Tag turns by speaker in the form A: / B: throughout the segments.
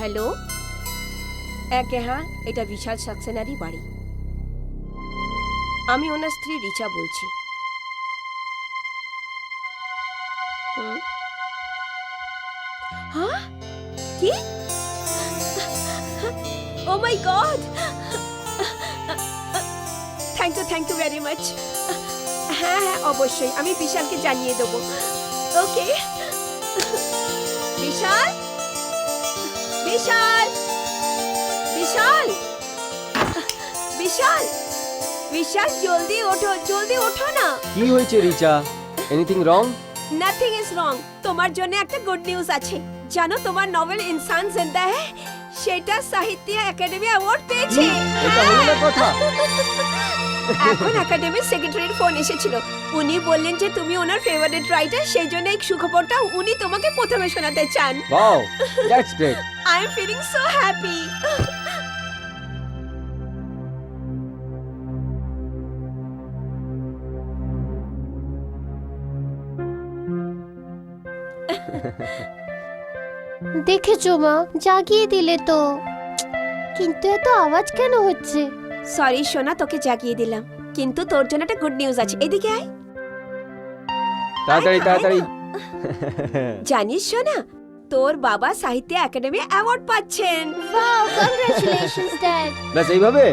A: Hello, হ্যাঁ, এটা বিশাল সাক্সেনারই বাড়ি। আমি ওনার স্ত্রী রিচা বলছি। হ্যাঁ, কি? Oh my God, thank you very much. হ্যাঁ হ্যাঁ, অবশ্যই আমি বিশালকে জানিয়ে দেবো। ওকে। বিশাল, বিশাল, বিশাল, বিশাল, বিশাল, জলদি ওঠো না।
B: কি হয়েছে Richa? Anything wrong?
A: Nothing is wrong. তোমার জন্য একটা গুড নিউজ আছে। জানো তোমার নভেল ইনসান জিন্দা হ্যায় সেটা সাহিত্য একাডেমি অ্যাওয়ার্ড পেয়েছে।
B: এটা হলো না কথা।
A: এখন একাডেমির সেক্রেটারির ফোন এসেছিল। উনি বললেন যে তুমি ওনার ফেভারিট রাইটার, সেই জন্য এই সুখবরটা উনি তোমাকে প্রথমে শোনাতে চান।
B: Wow, that's great.
A: I am feeling so happy.
C: দেখেছো মা, জাগিয়ে দিলে তো, কিন্তু এত আওয়াজ কেন হচ্ছে?
A: সরি সোনা, তোকে জাগিয়ে দিলাম, কিন্তু তোর জন্য একটা গুড নিউজ আছে। এদিকে আয়।
B: তাড়াতাড়ি তাড়াতাড়ি।
A: জানিস সোনা, তোর বাবা সাহিত্য একাডেমি অ্যাওয়ার্ড পাচ্ছেন।
C: Wow, congratulations dad.
B: ব্যাস এইভাবে?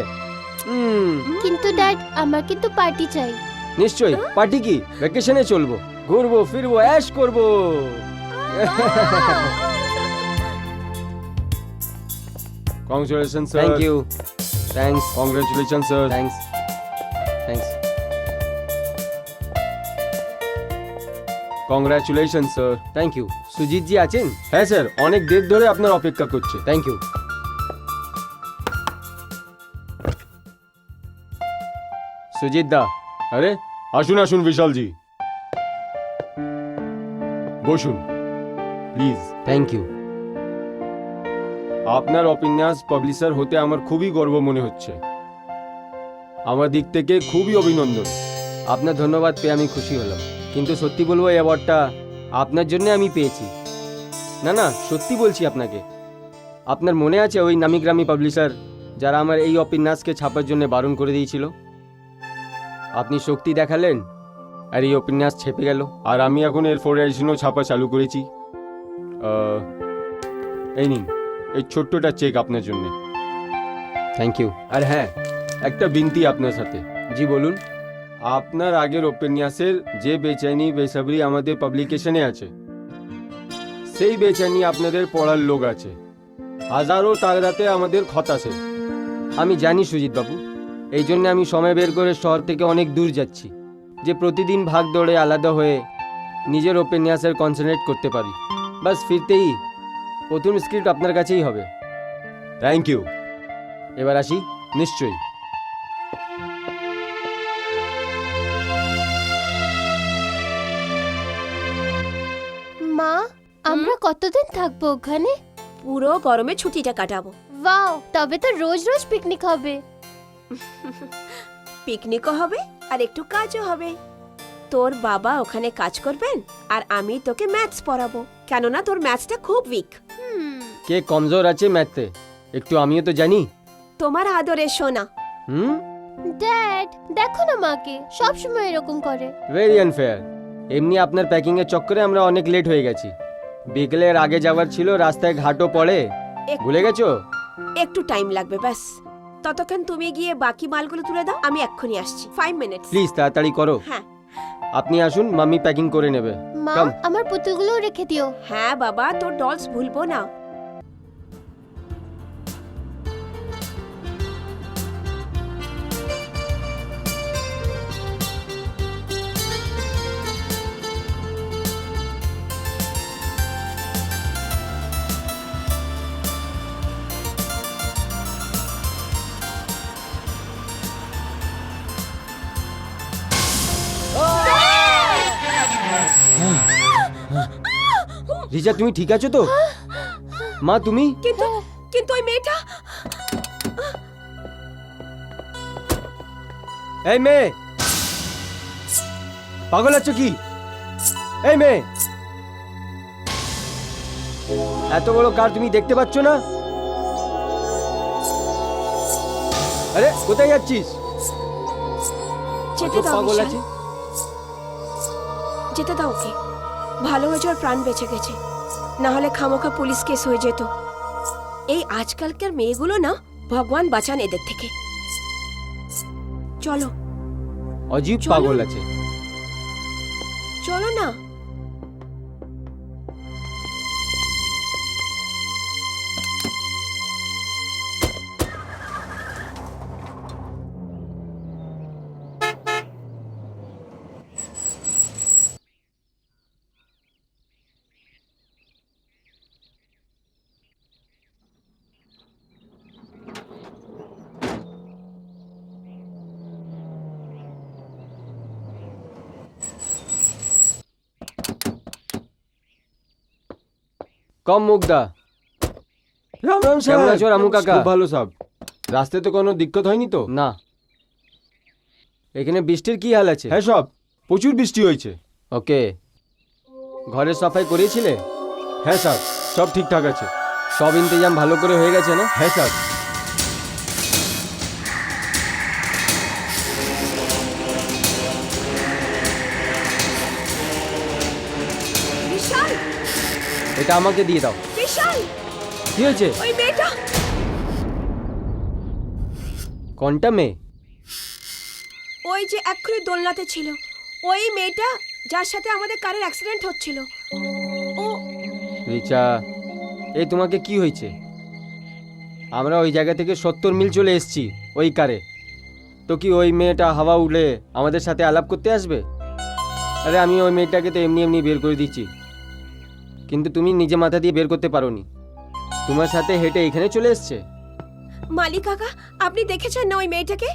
C: কিন্তু ড্যাড, আমার কিন্তু পার্টি চাই।
B: নিশ্চয়ই। পার্টি কি? ভ্যাকেশনে চলবো, ঘুরবো ফিরবো, অ্যাশ করবো।
D: Congratulations, sir.
B: Thank you. Thanks.
D: Congratulations, sir.
B: Thanks. Thanks.
D: Congratulations, sir.
B: Thank you. Sujit ji আছেন?
D: হ্যাঁ স্যার, অনেক দের ধরে আপনার অপেক্ষা করছে।
B: Thank you. সুজিত দা।
D: আরে আসুন আসুন বিশালজি, বসুন প্লিজ।
B: Thank you.
D: আপনার উপন্যাস পাবলিশার হতে আমার খুবই গর্ব মনে হচ্ছে। আমার দিক থেকে খুবই অভিনন্দন।
B: আপনার ধন্যবাদ পেয়ে আমি খুশি হলাম, কিন্তু সত্যি বলবো এই অ্যাওয়ার্ডটা আপনার জন্য আমি পেয়েছি। না না, সত্যি বলছি আপনাকে। আপনার মনে আছে ওই নামি গ্রামি পাবলিশার যারা আমার এই উপন্যাসকে ছাপার জন্য বারণ করে দিয়েছিল? আপনি শক্তি দেখালেন আর এই উপন্যাস ছেপে গেল।
D: আর আমি এখন এর 4 এডিশনও ছাপা চালু করেছি। এই নিন, এই ছোট্টটা চেক আপনার জন্য।
B: Thank you.
D: আর হ্যাঁ, একটা বিনতি আপনার সাথে।
B: জি বলুন।
D: আপনার আগের উপন্যাসের যে বেচাইনি বেসবরি আমাদের পাবলিকেশনে আছে, সেই বেচাইনি আপনাদের পড়ার লোক আছে। হাজারো তাগদাতে আমাদের খত আছে।
B: আমি জানি সুজিত বাবু, এই জন্য আমি সময় বের করে শহর থেকে অনেক দূর যাচ্ছি, যে প্রতিদিন ভাগ দৌড়ে আলাদা হয়ে নিজের উপন্যাসের কনসেন্ট্রেট করতে পারি। বাস ফিরতেই প্রথম স্ক্রিপ্ট আপনার কাছেই হবে।
D: Thank you.
B: এবার আসি।
D: নিশ্চয়ই।
C: মা, আমরা কতদিন থাকবো ওখানে?
A: পুরো গরমে ছুটিটা কাটাবো।
C: ওয়াও, তবে তো রোজ রোজ পিকনিক হবে।
A: পিকনিকও হবে আর একটু কাজও হবে। তোর বাবা ওখানে কাজ করবেন আর আমি তোকে ম্যাথস পড়াবো, কেননা তোর ম্যাথসটা খুব উইক।
B: কে কমজোর আছে ম্যাথে একটু আমিও তো জানি।
A: তোমার আদরের সোনা।
C: ড্যাড, দেখো না মাকে, সব সময় এরকম করে।
B: Very unfair. এমনি আপনার প্যাকিং এর চক্করে আমরা অনেক লেট হয়ে গেছি। বিকেলের আগে যাওয়ার ছিল, রাস্তায় ঘাটও পড়ে। ভুলে গেছো?
A: একটু টাইম লাগবে ব্যাস। ততক্ষণ তুমি গিয়ে বাকি মালগুলো তুলে দাও, আমি এক্ষুনি আসছি। 5 মিনিটস।
B: প্লিজ তাড়াতাড়ি করো।
A: হ্যাঁ
B: আপনি আসুন, মাম্মি প্যাকিং করে নেবে।
C: মা,
B: Come.
C: আমার পুতুলগুলো রেখে দিও।
A: হ্যাঁ বাবা, তোর ডলস ভুলবো না।
B: রিচা, তুমি ঠিক আছো তো? মা তুমি?
A: কিন্তু কিন্তু ওই মেয়েটা।
B: এই মেয়ে, পাগল আছো কি? এই মেয়ে, এত বড় কার তুমি দেখতে পাচ্ছ না? আরে কোথায় যাচ্ছিস?
A: যেতে
B: কত
A: দাও
B: পাগল
A: বিশাল।
B: আছে।
A: যেতে দাও ওকে। ভালো হয়েছে ওর প্রাণ বেঁচে গেছে, না হলে খামোখা পুলিশ কেস হয়ে যেত। এই আজকালকার মেয়েগুলো না, ভগবান বাঁচান এদের থেকে। চলো
B: অজীব
A: চলো।
B: পাগল আছে।
A: চলো না।
B: কম মুগ্ধা।
D: রাম রাম
B: কেমন আছো রামু কাকা?
D: খুব ভালো সাহেব। রাস্তায় তো কোনো দিক্কত হয়নি তো?
B: না। এখানে বৃষ্টির কি হাল আছে?
D: হ্যাঁ সব, প্রচুর বৃষ্টি হয়েছে।
B: ওকে। ঘরের সাফাই করেছিলে?
D: হ্যাঁ স্যার, সব ঠিকঠাক আছে।
B: সব ইন্তজাম ভালো করে হয়ে গেছে না?
D: হ্যাঁ স্যার।
A: বিশাল,
B: এটা আমাকে দিয়ে দাও।
A: বিশাল,
B: কি হয়েছে?
A: ওই মেয়েটা।
B: কোনটা মেয়ে?
A: ওই যে এক্ষুনি দোলনাতে ছিল, ওই মেয়েটা যার সাথে আমাদের কারের অ্যাক্সিডেন্ট হচ্ছিল। ও
B: রিচা, এই তোমাকে কি হয়েছে? আমরা ওই জায়গা থেকে 70 মিল চলে এসেছি ওই কারে। তো কি ওই মেয়েটা হাওয়া উঠলে আমাদের সাথে আলাপ করতে আসবে? আরে আমি ওই মেয়েটাকে তো এমনি এমনি বের করে দিচ্ছি, কিন্তু তুমি নিজে মাথা দিয়ে বের করতে পারোনি। তোমার সাথে হেঁটে এখানে চলে এসছে।
A: মালিক কাকা, আপনি দেখেছেন না ওই মেয়েটাকে?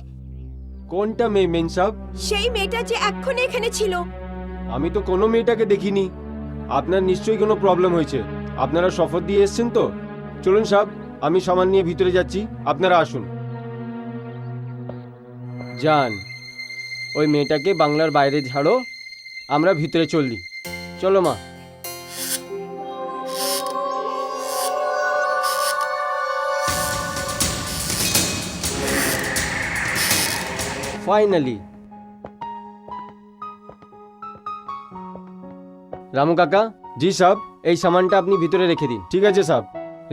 D: কোনটা মেয়ে মেন সাহেব?
A: সেই মেয়েটা যে এক্ষুনি এখানে ছিল।
D: আমি তো কোনো মেয়েটাকে দেখিনি। আপনার নিশ্চয়ই কোনো প্রবলেম হয়েছে। আপনারা শপথ দিয়ে এসেছেন তো? চলুন সাহেব, আমি সামান নিয়ে ভিতরে যাচ্ছি, আপনারা আসুন।
B: জান, ওই মেয়েটাকে বাংলার বাইরে ছাড়ো, আমরা ভিতরে চললি। চলো মা। ফাইনালি। রামু কাকা,
D: জি সাহেব।
B: এই সামানটা আপনি ভিতরে রেখে দিন।
D: ঠিক আছে সাহেব।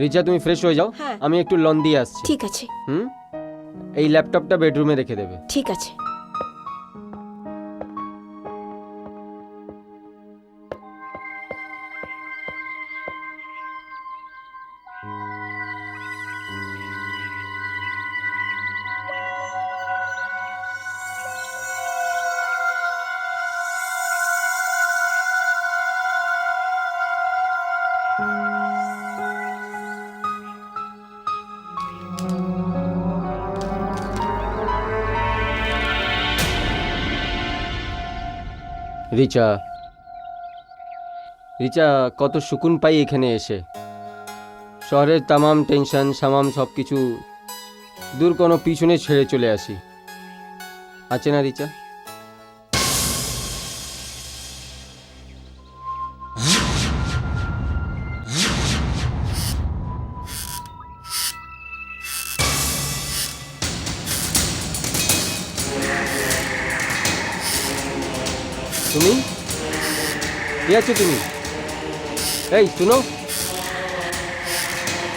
B: রিচা, তুমি ফ্রেশ হয়ে যাও,
A: হ্যাঁ।
B: আমি একটু লন দিয়ে আসছি।
A: ঠিক আছে,
B: হুম, এই ল্যাপটপটা বেডরুমে রেখে দেবে।
A: ঠিক আছে।
B: রিচা, রিচা, কত সুকুন পাই এখানে এসে। শহরের তামাম টেনশন সামাম সব কিছু দূর কোনো পিছনে ছেড়ে চলে আসি। আছে না রিচা? তুমি কে আছো তুমি? এই শুনো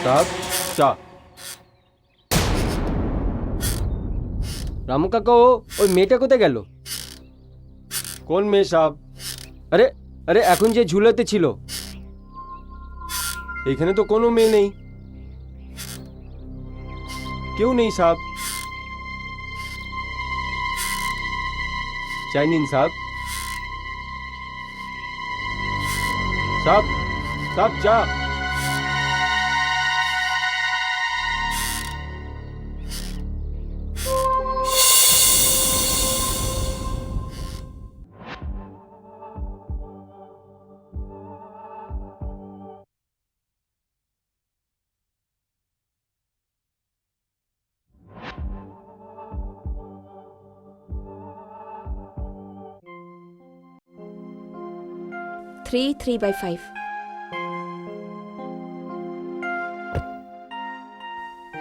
D: সাহেব, চা।
B: রামু কাকা, ওই মেয়েটা কোথায় গেল?
D: কোন মেয়ে সাহেব?
B: আরে আরে এখন যে ঝুলাতে ছিল।
D: এখানে তো কোনো মেয়ে নেই, কেউ নেই সাহেব। চাই নিন সাহেব। সাহেব, সাহেব চা।
A: থ্রি 3/5।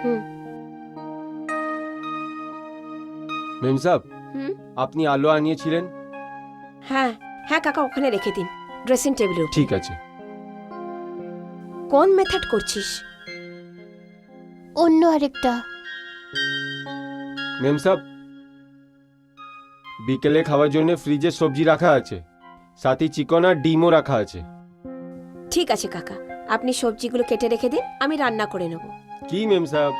A: হুম।
D: মেম সাহেব,
A: হুম
D: আপনি আলো আনিয়েছিলেন?
A: হ্যাঁ হ্যাঁ কাকা, ওখানে রেখে দিন ড্রেসিং টেবিলে।
D: ঠিক আছে।
A: কোন মেথড করছিস?
C: অন্য আরেকটা।
D: মেম সাহেব, বিকেলে খাওয়ার জন্য ফ্রিজে সবজি রাখা আছে, সাথে চিকেন আর ডিমও রাখা আছে।
A: ঠিক আছে কাকা, আপনি সবজিগুলো কেটে রেখে দিন, আমি রান্না করে নেব।
D: কি মেম সাহেব,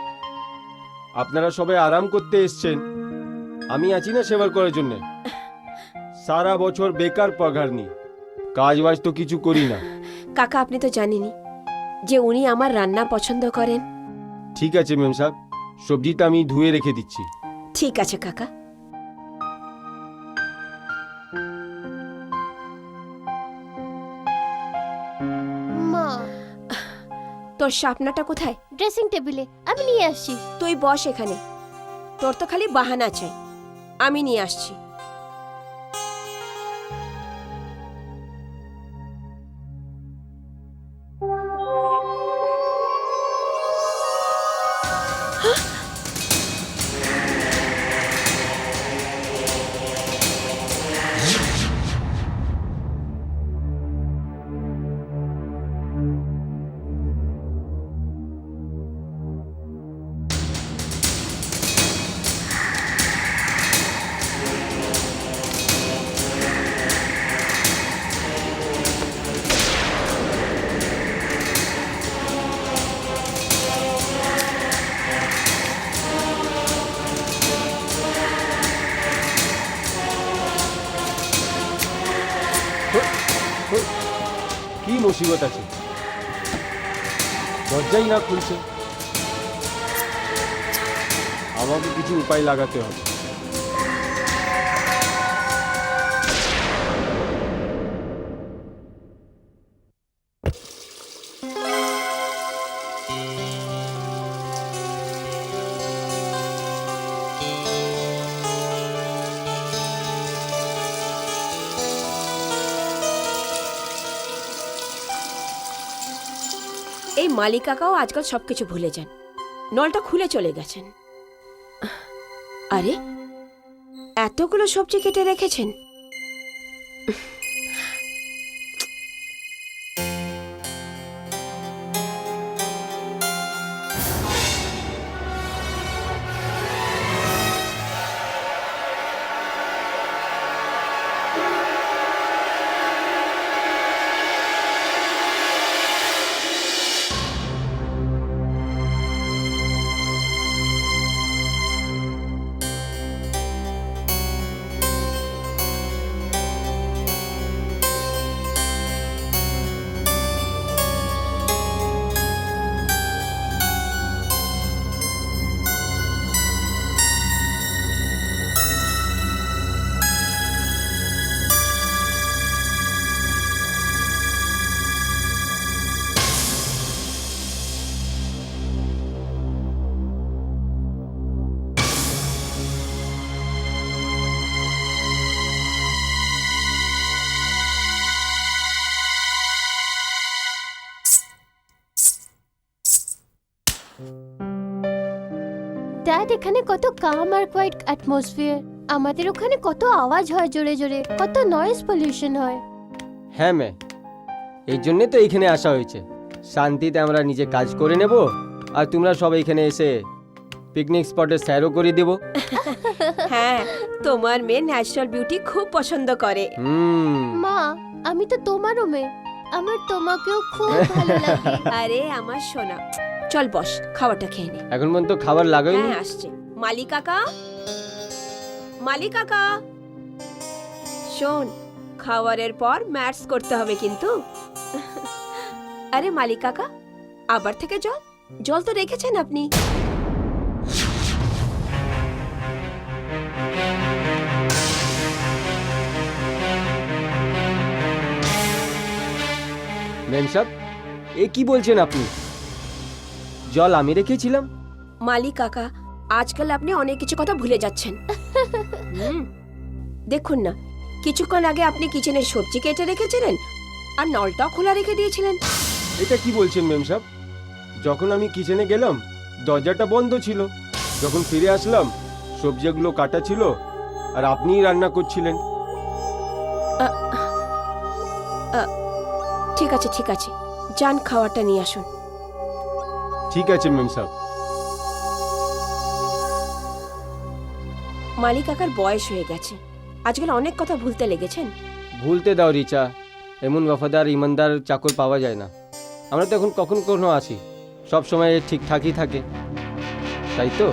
D: আপনারা সবাই আরাম করতে এসছেন, আমি আছি না সেবার করার জন্য। সারা বছর বেকার পগার নি, কাজ বাজ তো কিছু করি না।
A: কাকা আপনি তো জানেনই যে উনি আমার রান্না পছন্দ করেন।
D: ঠিক আছে মেম সাহেব, সবজিটা আমি ধুয়ে রেখে দিচ্ছি।
A: ঠিক আছে কাকা।
C: মা,
A: তোর শাপনাটা কোথায়?
C: ড্রেসিং টেবিলে, আমি নিয়ে আসছি।
A: তুই বস এখানে, তোর তো খালি বাহানা চাই। আমি নিয়ে আসছি।
D: কি মুসিবত আছে, দরজাই না খুলছে। আমাকে কিছু উপায় লাগাতে হবে।
A: এই মালিক কাকাও আজকাল সবকিছু ভুলে যান, নলটা খুলে চলে গেছেন। আরে এতগুলো সবজি কেটে রেখেছেন।
C: ড্যাড, এখানে কত কাম আর কোয়াইট অ্যাটমসফিয়ার। আমাদের ওখানে কত আওয়াজ হয় জোরে জোরে, কত নয়েজ পলিউশন হয়।
B: হ্যাঁ মে, এই জন্যে তো এইখানে আসা হয়েছে। শান্তিতে আমরা নিজে কাজ করে নেব, আর তোমরা সব এখানে এসে পিকনিক স্পটে স্যারও করে দেব।
A: হ্যাঁ, তোমার মেয়ে ন্যাচারাল বিউটি খুব পছন্দ করে।
C: মা, আমি তো তোমারও মেয়ে, আমার তোমাকেও খুব ভালো লাগে।
A: আরে আমার সোনা, চল বস, খাবারটা খেয়ে নে।
B: এখন পর্যন্ত খাবার লাগাইনি।
A: হ্যাঁ আসছে। মালিক কাকা, মালিক কাকা, শোন, খাবারের পর ম্যাথস করতে হবে কিন্তু। আরে মালিক কাকা, আবার থেকে জল, জল তো রেখেছেন আপনি।
B: ম্যাম সাহেব, এ কি বলছেন আপনি? জল আমি রেখেছিলাম।
A: মালিক কাকা, আজকাল আপনি অনেক কিছু কথা ভুলে যাচ্ছেন। দেখুন না, কিছুক্ষণ আগে আপনি কিচেনে সবজি কেটে রেখেছিলেন আর নলটাও খোলা রেখে দিয়েছিলেন।
D: এটা কি বলছেন ম্যাম সাহেব? যখন আমি কিচেনে গেলাম দরজাটা বন্ধ ছিল, যখন ফিরে আসলাম সবজিগুলো কাটা ছিল আর আপনিই রান্না করছিলেন।
A: ঠিক আছে ঠিক আছে, যান খাবারটা নিয়ে আসুন।
D: ঠিক আছে মেম সাহেব।
A: মালি কাকার বয়স হয়ে গেছে, আজকাল অনেক কথা ভুলতে লেগেছেন।
B: ভুলতে দাও রিচা, এমন ওয়াফাদার ইমানদার চাকর পাওয়া যায় না। আমরা তো এখন কখন কখনো আসি, সব সময় ঠিকঠাকই থাকে, তাই তো?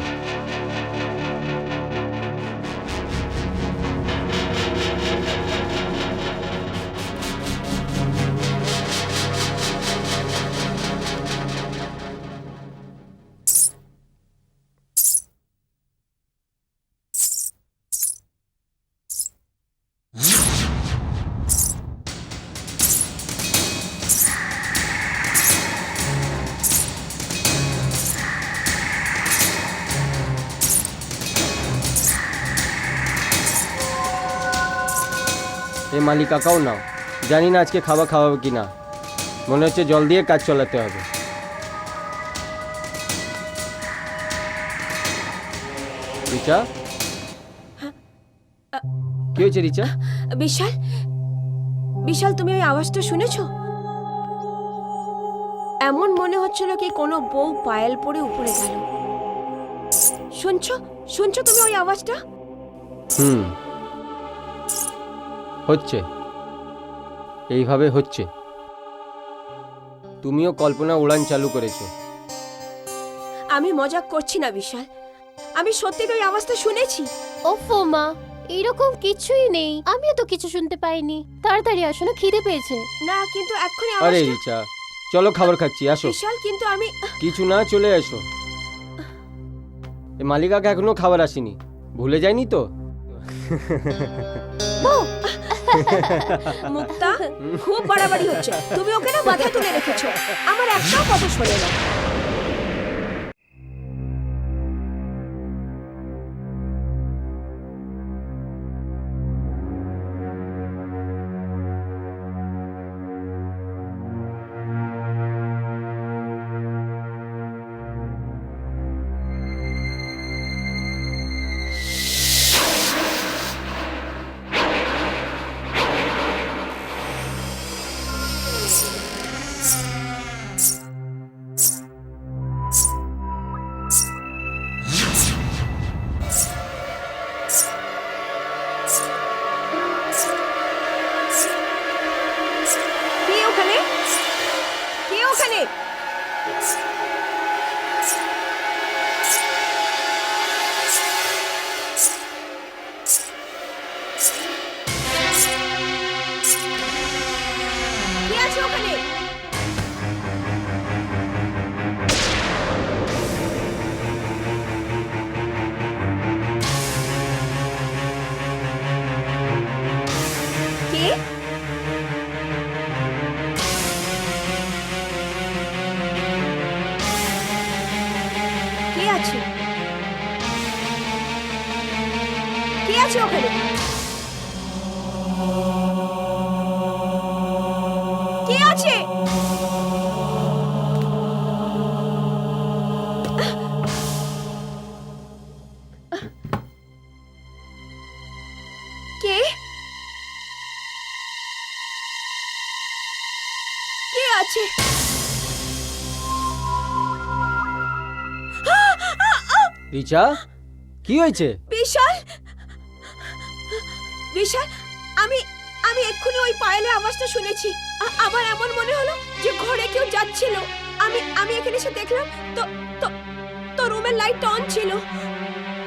B: এই মালিক কাকাও নাও, জানি না আজকে খাবার খাওয়াবে কি না, মনে হচ্ছে জল দিয়ে কাজ চালাতে হবে। রিচা, কি হয়েছে রিচা?
A: বিশাল, বিশাল তুমি ওই আওয়াজটা শুনেছো? এমন মনে হচ্ছিল কি কোনো বউ পায়েল পরে উপরে গেল। শুনছো শুনছো তুমি ওই আওয়াজটা?
B: হচ্ছে, এইভাবে হচ্ছে। তুমিও কল্পনা উড়ান চালু করেছো।
A: আমি মজাক করছি না বিশাল, আমি সত্যি ওই আওয়াজটা শুনেছি।
C: ওফো মা, এরকম কিছুই নেই, আমিও তো কিছু শুনতে পাইনি। তাড়াতাড়ি আসো না, খিদে পেয়েছে।
A: না কিন্তু এক্ষুনি
B: আরে
A: আওয়াজটা।
B: রিচা, চলো খাবার খাচ্ছি, আসো।
A: বিশাল কিন্তু আমি
B: কিছু না, চলে এসো। এই মালিকাকে এখনো খাবার আসেনি, ভুলে যায়নি তো?
A: মুক্তা, খুব বাড়াবাড়ি হচ্ছে। তুমি ওকে না মাথায় তুলে রেখেছো, আমার একটাও কথা শোনে না। কে ওখানে? কে ওখানে? কে আছে ওখানে? কে? কে আছে? কে আছে ওখানে? কে আছে? কে? কে আছে?
B: রিচা, কি হয়েছে?
A: বিশাল, বিশাল, আমি আমি এক্ষুনি ওই পায়েলের আওয়াজটা শুনেছি। আমার এমন মনে হলো যে ঘরে কেউ যাচ্ছিল। আমি আমি এখানে এসে দেখলাম তো তো তো রুমের লাইটটা অন ছিল।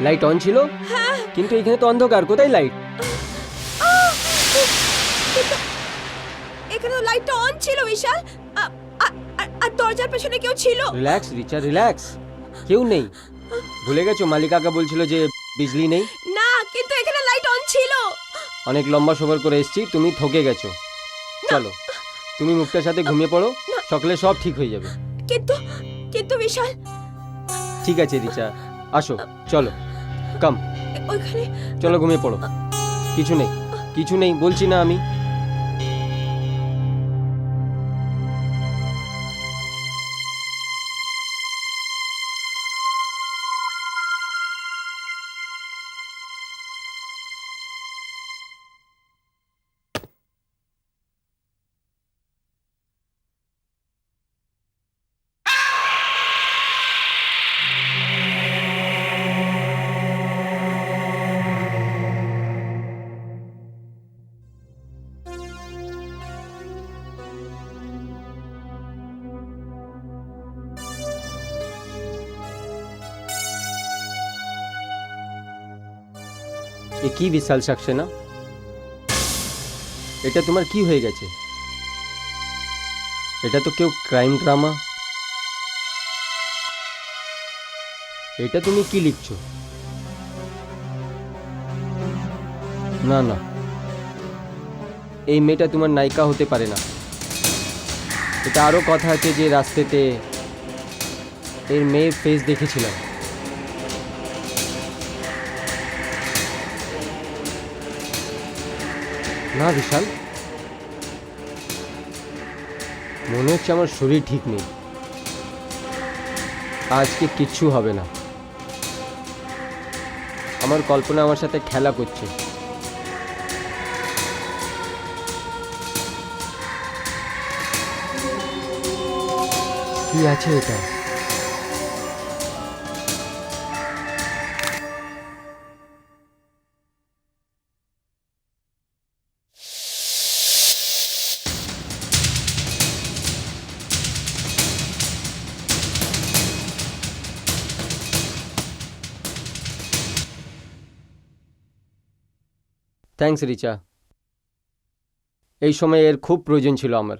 B: লাইট অন ছিল?
A: হ্যাঁ।
B: কিন্তু এখানে তো অন্ধকার, কোথায় লাইট?
A: কিন্তু এখানে তো লাইটটা অন ছিল বিশাল। আর দরজার পেছনে কেউ ছিল।
B: Relax Richa, relax. কেউ নেই। ভুলে গেছো মালিকাকা বলছিল যে বিজলি নেই?
A: না, কিন্তু এখানে লাইট অন ছিল।
B: অনেক লম্বা সফর করে এসেছি, তুমি থকে গেছো। চলো, তুমি মুক্তার সাথে ঘুমিয়ে পড়ো, সকালে সব ঠিক হয়ে যাবে।
A: কিন্তু কিন্তু বিশাল,
B: ঠিক আছে রিচা, আসো, চলো, কাম,
A: ওইখানে
B: চলো ঘুমিয়ে পড়ো। কিছু নেই, কিছু নেই বলছি না আমি। এ কি বিশাল সাকসেনা, এটা তোমার কি হয়ে গেছে? এটা তো কেউ ক্রাইম ড্রামা। এটা তুমি কি লিখছো? না না, এই মেয়েটা তোমার নায়িকা হতে পারে না। এটা আরও কথা আছে যে রাস্তাতে এর মেয়ের ফেস দেখেছিলাম। না বিশাল, মনে হচ্ছে আমার শরীর ঠিক নেই। আজকে কিচ্ছু হবে না। আমার কল্পনা আমার সাথে খেলা করছে। কি আছে এটা? থ্যাঙ্কস রিচা, এই সময় এর খুব প্রয়োজন ছিল আমার।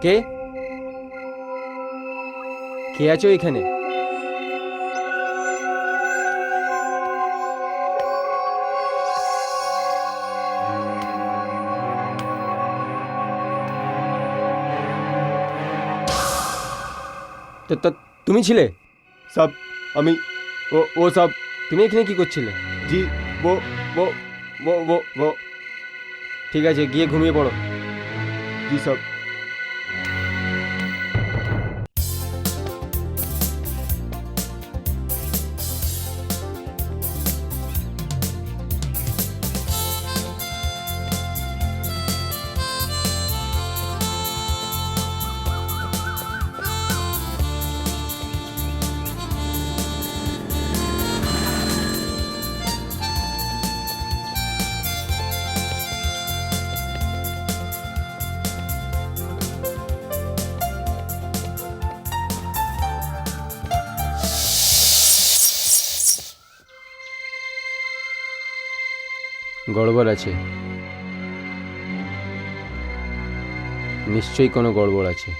B: কে কে আছো এখানে? তো তুমি ছিলে?
D: सब আমি वो सब
B: তুমি এখানে কি করছিলে?
D: जी वो वो वो
B: ঠিক আছে, গিয়ে ঘুমিয়ে পড়ো।
D: जी सब
B: গড়বড় আছে, নিশ্চয়ই কোনো গড়বড় আছে।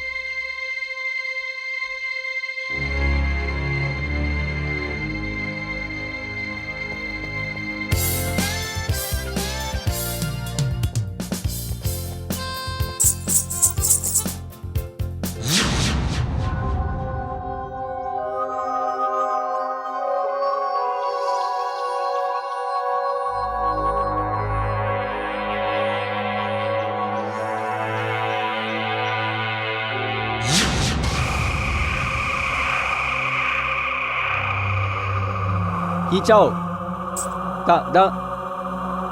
B: কি চাও?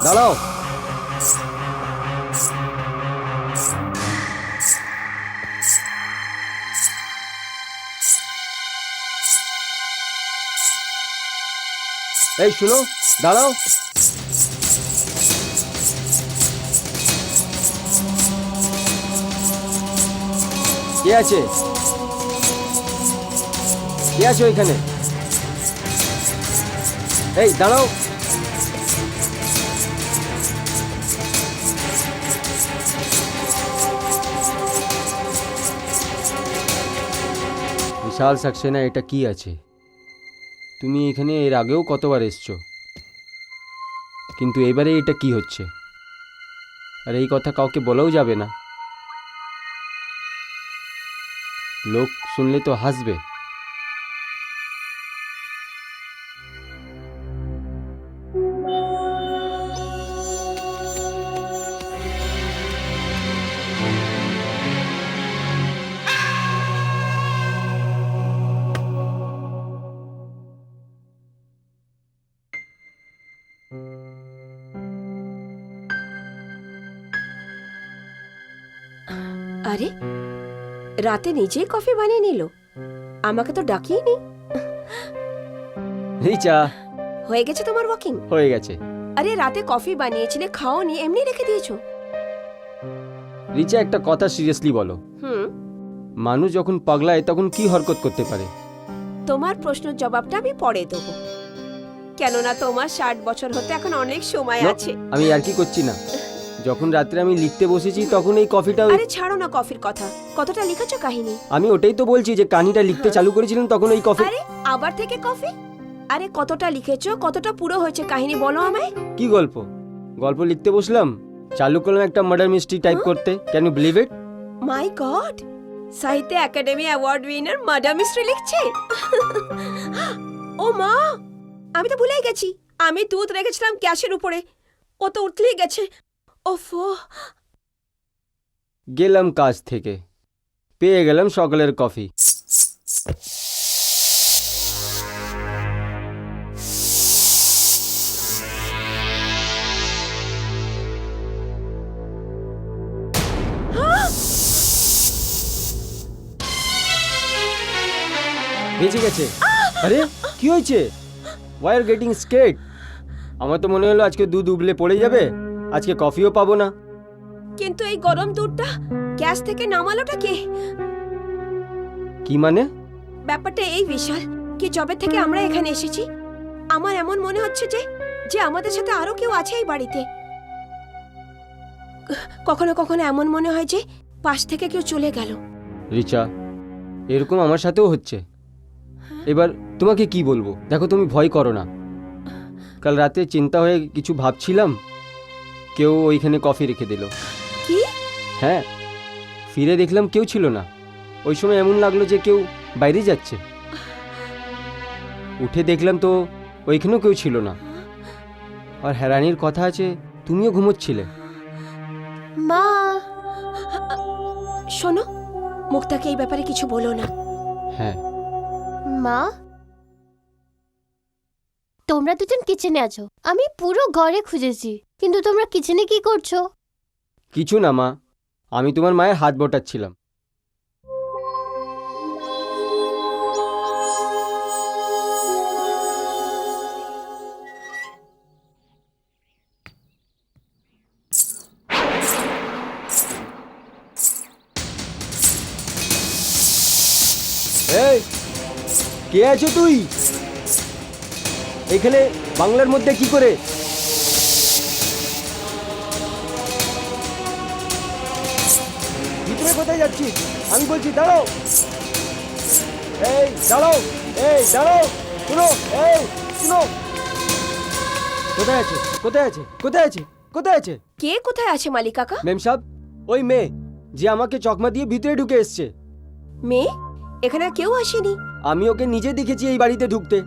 B: দাঁড়াও। এই শুনো, দাঁড়াও। কে আছে? কে আছে ওইখানে? এই দাঁড়াও। বিশাল সাকসেনা, এটা কি আছে? তুমি এখানে এর আগেও কতবার এসছো, কিন্তু এবারে এটা কি হচ্ছে? আর এই কথা কাউকে বলাও যাবে না, লোক শুনলে তো হাসবে।
A: আরে রাতে নিজেই কফি বানিয়ে নিল, আমাকে তো ডাকিয়েনি।
B: রিচা,
A: হয়ে গেছে তোমার ওয়াকিং?
B: হয়ে গেছে।
A: আরে রাতে কফি বানিয়েছিলে, খাওনি, এমনি রেখে দিয়েছো?
B: রিচা, একটা কথা সিরিয়াসলি বলো,
A: হুম,
B: মানুষ যখন পাগলায় তখন কি হরকত করতে পারে?
A: তোমার প্রশ্নের জবাবটা আমি পরে দেবো, কেননা তোমার 60 বছর হতে এখন অনেক সময়
B: না,
A: আছে।
B: আমি আর কি করছি না। যখন রাত্রে আমি লিখতে বসেছি তখন এই কফিটা
A: আরে ছাড়ো না কফির কথা, কতটা লিখেছো কাহিনী?
B: আমি ওটাই তো বলছি যে কাহিনীটা লিখতে চালু করেছিলাম তখন এই কফি।
A: আরে আবার থেকে কফি? আরে কতটা লিখেছো, কতটা পুরো হয়েছে কাহিনী বলো আমায়।
B: কি গল্প? গল্প লিখতে বসলাম, চালু করলাম একটা মার্ডার মিস্ট্রি টাইপ করতে। Can you believe it?
A: My God, Sahitya Akademi award winner murder mystery লিখছে। ও মা, আমি তো ভুলেই গেছি, আমি দুধ রেখেছিলাম গ্যাসের উপরে, ও তো উঠলেই গেছে। ওফো,
B: গেলাম কাজ থেকে, পেয়ে গেলাম সকালের কফি। বেঁচে গেছে। আরে কি হয়েছে? ওয়াই আর গেটিং স্কেট? আমার তো মনে হলো আজকে দুধ উবলে পড়ে যাবে, আজকে কফিও পাবো না।
A: কিন্তু এই গরম দুধটা গ্যাস থেকে নামালোটা কে?
B: কি মানে?
A: ব্যাপারটা এই বিশাল কি যবে থেকে আমরা এখানে এসেছি আমার এমন মনে হচ্ছে যে যে আমাদের সাথে আরো কেউ আছে এই বাড়িতে। কখনো কখনো এমন মনে হয় যে পাশ থেকে কেউ চলে গেল।
B: রিচা, এরকম আমার সাথেও হচ্ছে। এবার তোমাকে কি বলবো? দেখো, তুমি ভয় করো না। কাল রাতে চিন্তা হয়ে কিছু ভাবছিলাম, কেউ ওইখানে কফি রেখে দিল।
A: কি?
B: হ্যাঁ, ফিরে দেখলাম কেউ ছিল না। ওই সময় এমন লাগলো যে কেউ বাইরে যাচ্ছে। উঠে দেখলাম তো ওইখানেও কেউ ছিল না। আর হেরানির কথা আছে, তুমিও ঘুমোচ্ছিলে।
C: মা,
A: শোনো, মুক্তাকে এই ব্যাপারে কিছু বলো না।
B: হ্যাঁ।
C: মা, তোমরা দুজন কিচেনে আছো, আমি পুরো ঘরে খুঁজেছি, কিন্তু তোমরা কিচেনে কি করছো?
B: কিছু না মা, আমি তোমার মায়ের হাত বটাচ্ছিলাম। এই, কে আছো তুই এখানে বাংলার মধ্যে কি করে? ভিতরে কোথায় যাচ্ছিস? আমি বলছি দাঁড়াও। এই দাঁড়াও, এই দাঁড়াও, শুনো, এই শুনো। কোথায় আছে? কোথায় আছে? কোথায় আছে? কোথায় আছে?
A: কে কোথায় আছে মালিক কাকা?
B: মেম সাহেব, ওই মেয়ে যে আমাকে চকমা দিয়ে ভিতরে ঢুকে এসছে।
A: মেয়ে? এখানে আর কেউ আসেনি।
B: আমি ওকে নিজে দেখেছি এই বাড়িতে ঢুকতে।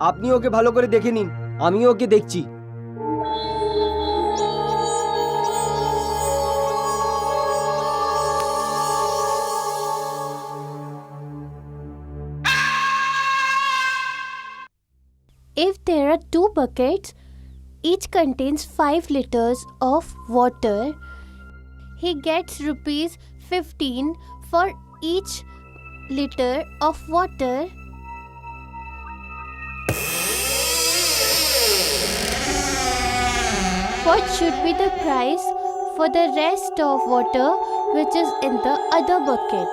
B: আপনি ওকে ভালো করে দেখে নিন, আমি ওকে দেখছি।
C: If there are 2 buckets, each contains 5 liters of water, he gets ₹15 for each liter of water. What should be the price for the rest of water which is in the other bucket?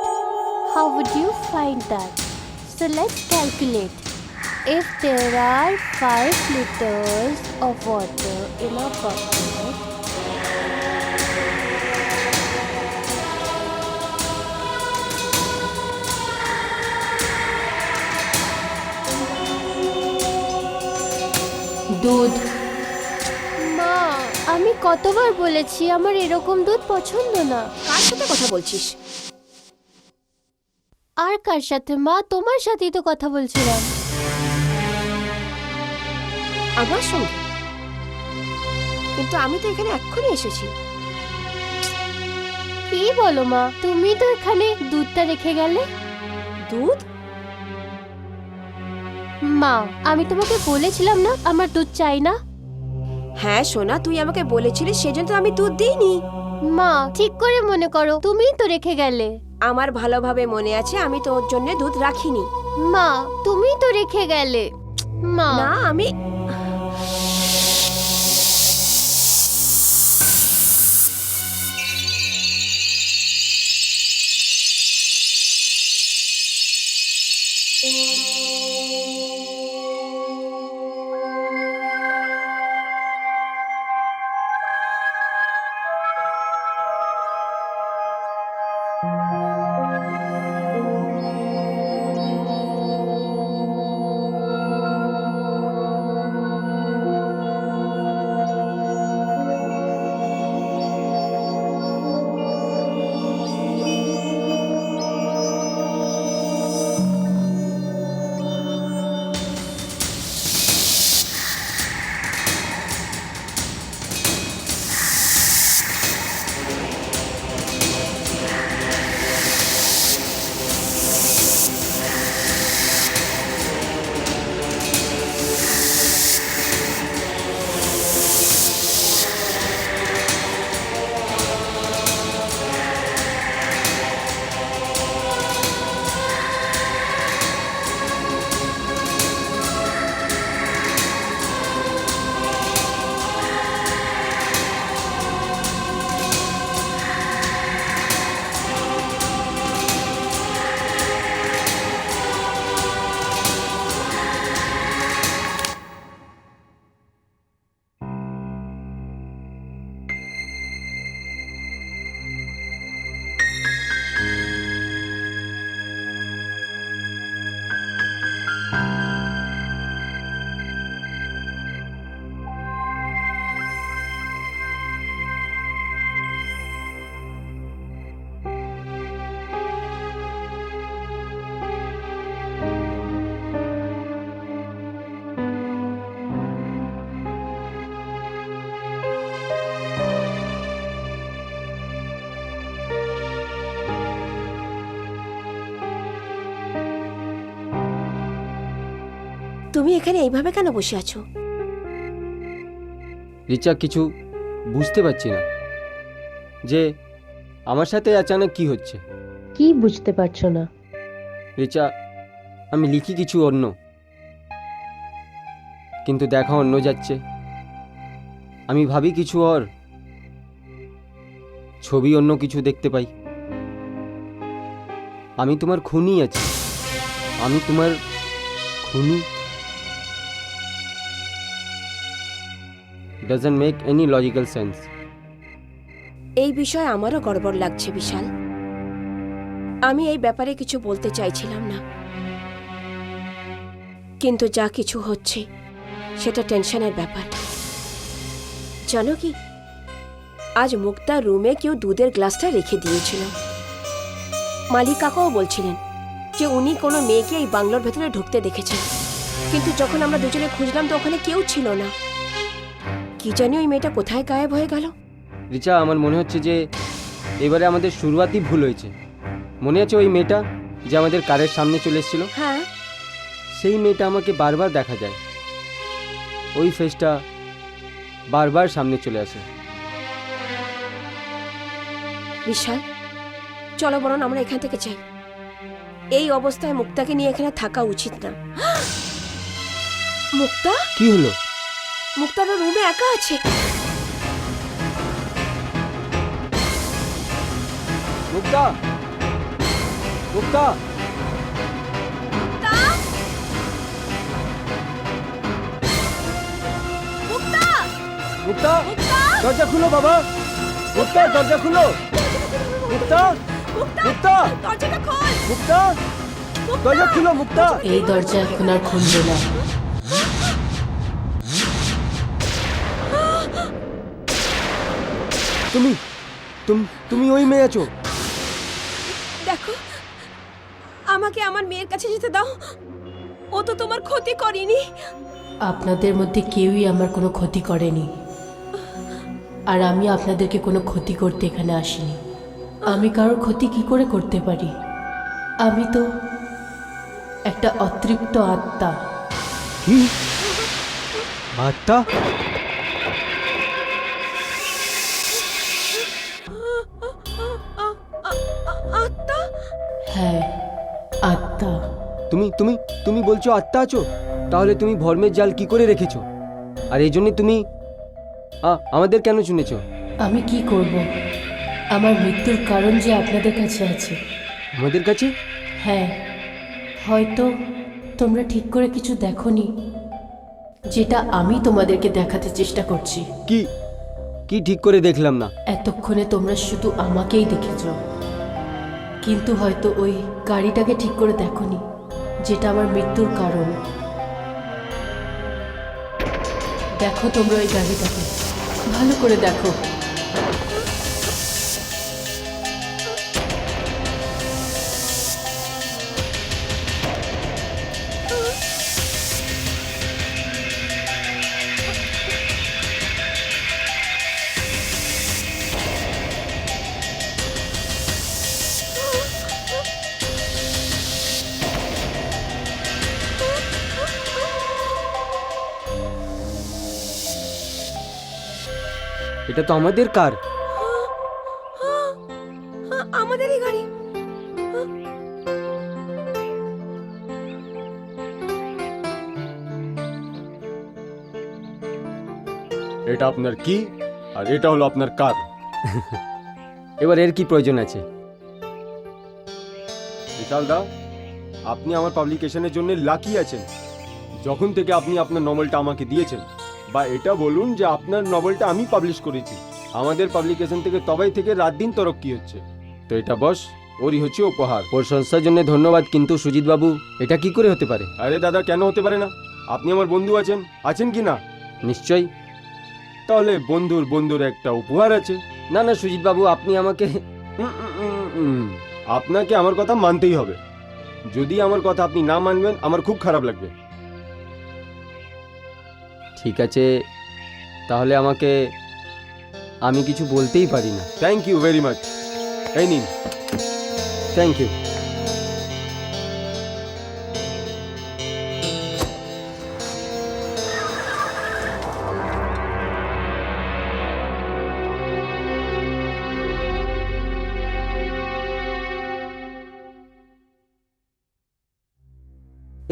C: How would you find that? So let's calculate. If there are 5 liters of water in a bucket, দুধ। মা, আমি কতবার বলেছি আমার এরকম দুধ পছন্দ না।
A: কার সাথে কথা বলছিস?
C: আর কার সাথে মা? তোমার সাথেই তো কথা বলছিলাম।
A: আমার সঙ্গে? কিন্তু আমি তো এখানে এক্ষুনি এসেছি।
C: কি বলো মা, তুমি তো এখানে দুধটা রেখে গেলে।
A: দুধ?
C: মা, আমি তোমাকে বলেছিলাম না আমার দুধ চাই না।
A: হ্যাঁ সোনা, তুই আমাকে বলেছিলিস, সেজন্য তো আমি দুধ দিইনি।
C: মা, ঠিক করে মনে করো, তুমিই তো রেখে গেলে।
A: আমার ভালোভাবে মনে আছে, আমি তোর জন্য দুধ রাখিনি।
C: মা, তুমিই তো রেখে গেলে। মা
A: না, আমি তুমি এখানে এইভাবে কেন বসে আছো?
B: রিচা, কিছু বুঝতে পারছি না যে আমার সাথে আচানক কি হচ্ছে।
E: কি বুঝতে পারছো না?
B: রিচা, আমি লিখি কিছু অন্য, কিন্তু দেখা অন্য যাচ্ছে। আমি ভাবি কিছু আর ছবি অন্য কিছু দেখতে পাই। আমি তোমার খুনি আছি, আমি তোমার খুনি। doesn't make any logical sense.
A: এই বিষয়ে আমারও গড়বড় লাগছে বিশাল। আমি এই ব্যাপারে কিছু বলতে চাইছিলাম না, কিন্তু যা কিছু হচ্ছে সেটা টেনশনের ব্যাপার। জানো কি, আজ মুক্তার রুমে কেউ দুধের গ্লাসটা রেখে দিয়েছিল। মালিক কাকাও বলছিলেন যে উনি কোনো মেয়েকে এই বাংলোর ভেতরে ঢুকতে দেখেছেন, কিন্তু যখন আমরা দুজনে খুঁজলাম তো ওখানে কেউ ছিল না। কি জানি ওই মেয়েটা কোথায় গায়েব হয়ে গেল।
B: রিচা, আমার মনে হচ্ছে যে এবারে আমাদের শুরুয়াতই ভুল হয়েছে। মনে আছে ওই মেয়েটা যে আমাদের কারের সামনে চলে এসেছিল?
A: হ্যাঁ,
B: সেই মেয়েটা আমাকে বারবার দেখা যায়, ওই ফেসটা বারবার সামনে চলে আসে।
A: বিশাল, চলো বরং আমরা এখান থেকে যাই। এই অবস্থায় মুক্তাকে নিয়ে এখানে থাকা উচিত না। মুক্তা?
B: কি হলো?
A: মুক্তার রুমে একা আছে।
B: মুক্তা, মুক্তা মুক্তা দরজা খুলো বাবা, মুক্তা দরজা খুলো, মুক্তা মুক্তা
A: দরজাটা খোল।
B: মুক্তা দরজা খুলো, মুক্তা।
E: এই দরজা এখন আর খুলবে না।
B: তুমি তুমি ওই মেয়ে আছো?
A: দেখো, আমাকে আমার মেয়ের কাছে যেতে দাও। ও তো তোমার ক্ষতি করেনি।
E: আপনাদের মধ্যে কেউই আমার কোনো ক্ষতি করেনি, আর আমি আপনাদেরকে কোনো ক্ষতি করতে এখানে আসিনি। আমি কারোর ক্ষতি কি করে করতে পারি? আমি তো একটা অতৃপ্ত আত্মা।
B: কি আত্মা?
A: আত্মা?
E: হ্যাঁ, আত্মা।
B: তুমি তুমি তুমি বলছো আত্মা আছো? তাহলে তুমি ভর্মের জাল কি করে রেখেছো? আর এই জন্য তুমি আমাদের কেন শুনেছো?
E: আমি কি করব? আমার মৃত্যুর কারণ যে আপনাদের কাছে আছে।
B: আমাদের কাছে?
E: হ্যাঁ, হয়তো তোমরা ঠিক করে কিছু দেখোনি, যেটা আমি তোমাদেরকে দেখাতে চেষ্টা করছি।
B: কি কি ঠিক করে দেখলাম না।
E: এতক্ষণে তোমরা শুধু আমাকেই দেখেছ, কিন্তু হয়তো ওই গাড়িটাকে ঠিক করে দেখোনি, যেটা আমার মৃত্যুর কারণ। দেখো তোমরা ওই গাড়িটাকে ভালো করে দেখো।
B: এটা তো আমাদের কার।
A: আমাদেরই গাড়ি।
D: এটা আপনার কি আর এটা হলো আপনার কার?
B: এবার এর কি প্রয়োজন আছে?
D: বিশাল দা, আপনি আমার পাবলিকেশনের জন্য লাকি আছেন। যখন থেকে আপনি আপনার নভেলটা আমাকে দিয়েছেন, বা এটা বলুন যে আপনার নভেলটা আমি পাবলিশ করেছি, আমাদের পাবলিকেশন থেকে তবাই থেকে রাত দিন তরক্কি হচ্ছে। তো এটা বস ওরই হচ্ছে উপহার।
B: ওর সংস্থার জন্য ধন্যবাদ, কিন্তু সুজিত বাবু এটা কি করে হতে পারে?
D: আরে দাদা, কেন হতে পারে না? আপনি আমার বন্ধু আছেন কি না?
B: নিশ্চয়ই।
D: তাহলে বন্ধুর একটা উপহার আছে।
B: না না সুজিত বাবু, আপনি আমাকে
D: আপনাকে আমার কথা মানতেই হবে। যদি আমার কথা আপনি না মানবেন, আমার খুব খারাপ লাগবে।
B: ঠিক আছে, তাহলে আমি কিছু বলতেই পারি না।
D: Thank you very much. এই নিন।
B: Thank you.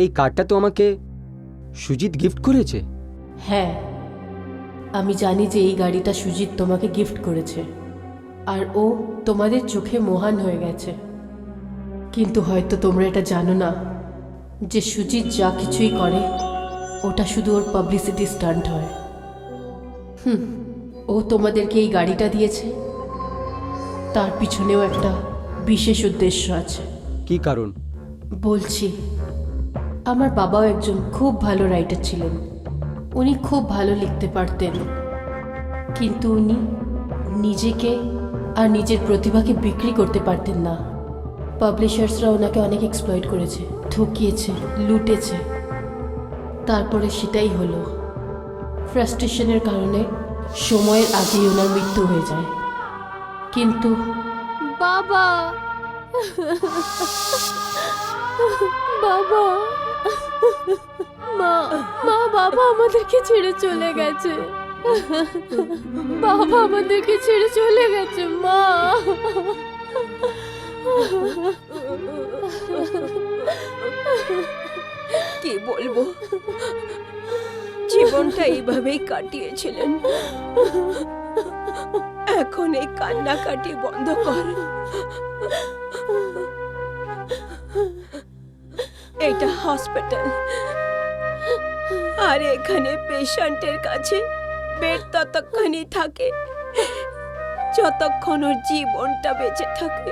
B: এই কার্ডটা তো আমাকে সুজিত গিফট করেছে।
E: হ্যাঁ, আমি জানি যে এই গাড়িটা সুজিত তোমাকে গিফট করেছে, আর ও তোমাদের চোখে মহান হয়ে গেছে। কিন্তু হয়তো তোমরা এটা জানো না যে সুজিত যা কিছুই করে ওটা শুধু ওর পাবলিসিটি স্টান্ট হয়। ও তোমাদেরকে এই গাড়িটা দিয়েছে, তার পিছনেও একটা বিশেষ উদ্দেশ্য আছে।
B: কি কারণ?
E: বলছি, আমার বাবাও একজন খুব ভালো রাইটার ছিলেন। উনি খুব ভালো লিখতে পারতেন, কিন্তু উনি নিজেকে আর নিজের প্রতিভাকে বিক্রি করতে পারতেন না। পাবলিশার্সরা ওনাকে অনেক এক্সপ্লয়েট করেছে, ঠকিয়েছে, লুটেছে। তারপরে সেটাই হলো, ফ্রাস্ট্রেশনের কারণে সময়ের আগেই ওনার মৃত্যু হয়ে যায়। কিন্তু
C: বাবা, বাবা, মা, বাবা আমাদেরকে ছেড়ে চলে গেছে। বাবা আমাদেরকে ছেড়ে চলে গেছে, মা।
A: কি বলবো, জীবনটা এইভাবেই কাটিয়েছিলেন। এখন এই কান্নাকাটি বন্ধ কর। এটা হসপিটাল, আর এখানে পেশেন্টের কাছে বেড ততক্ষণই থাকে যতক্ষণ ওর জীবনটা বেঁচে থাকে।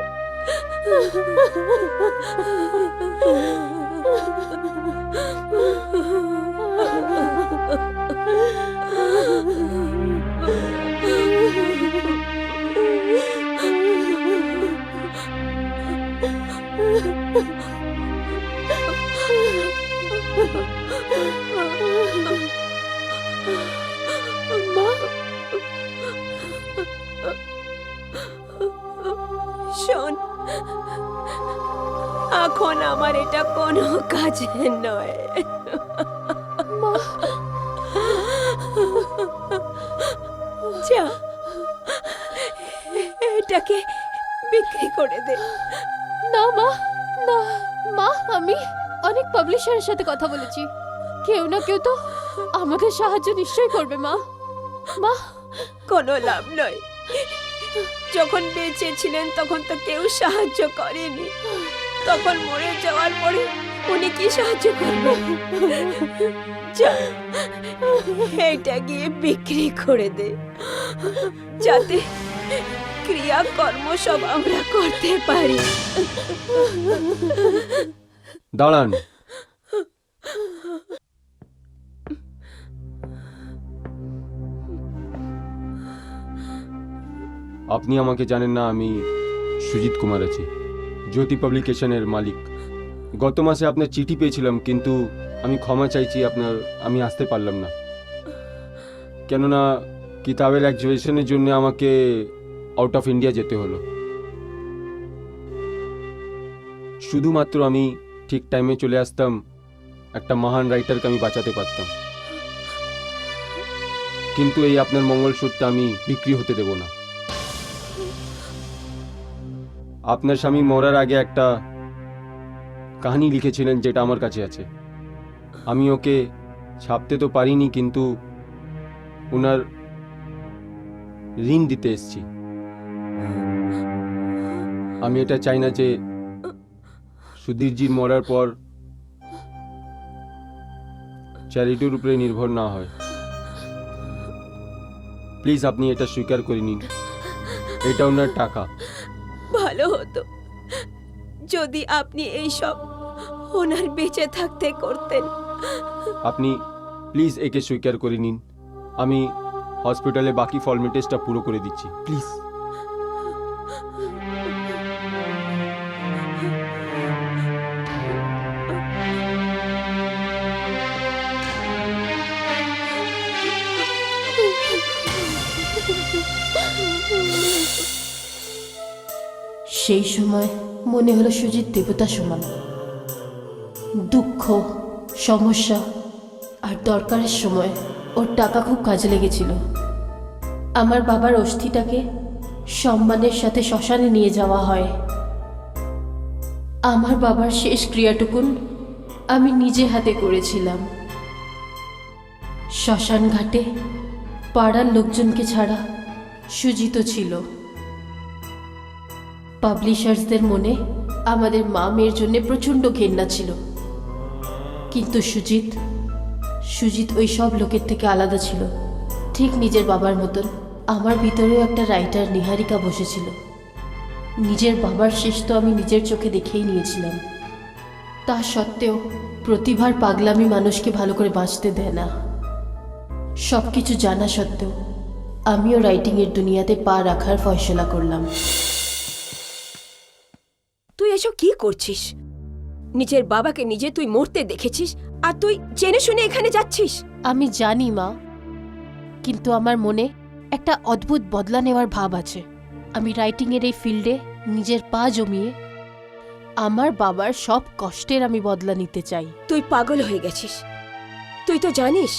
A: শোন, এখন আমার এটা কোনো কাজের নয়। যা, এটাকে বিক্রি করে দে।
E: না মা, না মা, আমি অনেক পাবলিশারের সাথে কথা বলেছি, কেউ না কেউ তো আমাদের সাহায্য নিশ্চয়ই করবে মা। মা,
A: কোনো লাভ নয়, যখন বেঁচে ছিলেন তখন তো কেউ সাহায্য করেনি, তখন মরে যাওয়ার পরে উনি কি সাহায্য করবে? যা, এটা গিয়ে বিক্রি করে দে, যাতে ক্রিয়াকর্ম সব আমরা করতে পারি।
D: দাঁড়ান, আপনি আমাকে জানেন না, আমি সুজিত কুমার আছি, জ্যোতি পাবলিকেশনের মালিক। গত মাসে আপনার চিঠি পেয়েছিলাম, কিন্তু আমি ক্ষমা চাইছি, আমি আসতে পারলাম না, কেননা কিতাবের এক্সিবিশনের জন্য আমাকে আউট অফ ইন্ডিয়া যেতে হলো। শুধুমাত্র আমি ঠিক টাইমে চলে আসতাম, একটা মহান রাইটারকে আমি বাঁচাতে পারতাম। কিন্তু এই আপনার মঙ্গলসূত্রটা আমি বিক্রি হতে দেব না। আপনার স্বামী মরার আগে একটা কাহিনী লিখেছিলেন, যেটা আমার কাছে আছে। আমি ওকে ছাপতে তো পারিনি, কিন্তু ওনার ঋণ দিতে এসেছি। আমি এটা চাই না যে সুধীরজির মরার পর চ্যারিটির উপরে নির্ভর না হয়। প্লিজ আপনি এটা স্বীকার করে নিন, এটা ওনার টাকা।
A: ভালো হতো যদি আপনি এইসব ওনার বেঁচে থাকতে করতেন।
D: আপনি প্লিজ একে স্বীকার করে নিন, আমি হসপিটালে বাকি ফর্মালিটিসটা পুরো করে দিচ্ছি, প্লিজ।
E: সেই সময় মনে হলো সুজিত দেবতা সমান। দুঃখ, সমস্যা আর দরকারের সময় ওর টাকা খুব কাজে লেগেছিল। আমার বাবার অস্থিটাকে সম্মানের সাথে শ্মশানে নিয়ে যাওয়া হয়। আমার বাবার শেষ ক্রিয়াটুকুন আমি নিজে হাতে করেছিলাম। শ্মশান ঘাটে পাড়ার লোকজনকে ছাড়া সুজিতও ছিল। পাবলিশার্সদের মনে আমাদের মা মেয়ের জন্য প্রচণ্ড ঘেন্না ছিল, কিন্তু সুজিত ওই সব লোকের থেকে আলাদা ছিল, ঠিক নিজের বাবার মতন। আমার ভিতরেও একটা রাইটার নিহারিকা বসেছিল। নিজের বাবার শেষ তো আমি নিজের চোখে দেখেই নিয়েছিলাম। তা সত্ত্বেও প্রতিভার পাগলামি মানুষকে ভালো করে বাঁচতে দেয় না। সব কিছু জানা সত্ত্বেও আমিও রাইটিংয়ের দুনিয়াতে পা রাখার ফয়সলা করলাম।
A: তুই এসব কি করছিস? নিজের বাবাকে নিজে তুই মরতে দেখেছিস, আর তুই জেনে শুনে এখানে যাচ্ছিস?
E: আমি জানি মা, কিন্তু আমার মনে একটা অদ্ভুত বদলা নেওয়ার ভাব আছে। আমি রাইটিংয়ের এই ফিল্ডে নিজের পা জমিয়ে আমার বাবার সব কষ্টের আমি বদলা নিতে চাই।
A: তুই পাগল হয়ে গেছিস। তুই তো জানিস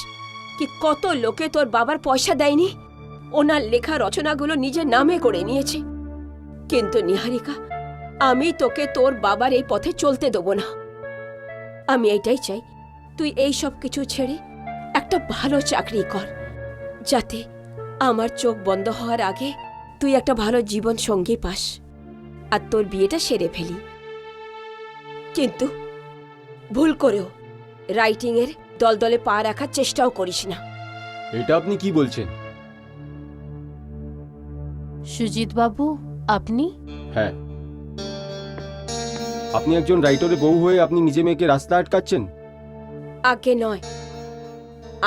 A: কি কত লোকে তোর বাবার পয়সা দেয়নি, ওনার লেখা রচনাগুলো নিজের নামে করে নিয়েছে। কিন্তু নিহারিকা, আমি তোকে তোর বাবার এই পথে চলতে দেবো না। আমি এটাই চাই তুই এই সব কিছু ছেড়ে একটা ভালো চাকরি কর, যাতে আমার চোখ বন্ধ হওয়ার আগে তুই একটা ভালো জীবন সঙ্গী পাস আর তোর বিয়েটা সেরে ফেলি। কিন্তু ভুল করেও রাইটিংয়ের দলদলে পা রাখার চেষ্টাও করিস না।
D: এটা আপনি কি বলছেন?
E: সুজিত বাবু, আপনি?
D: হ্যাঁ, আপনি একজন রাইটারের বউ হয়ে আপনি নিজে মেয়েকে রাস্তা আটকাচ্ছেন।
A: আগে নয়,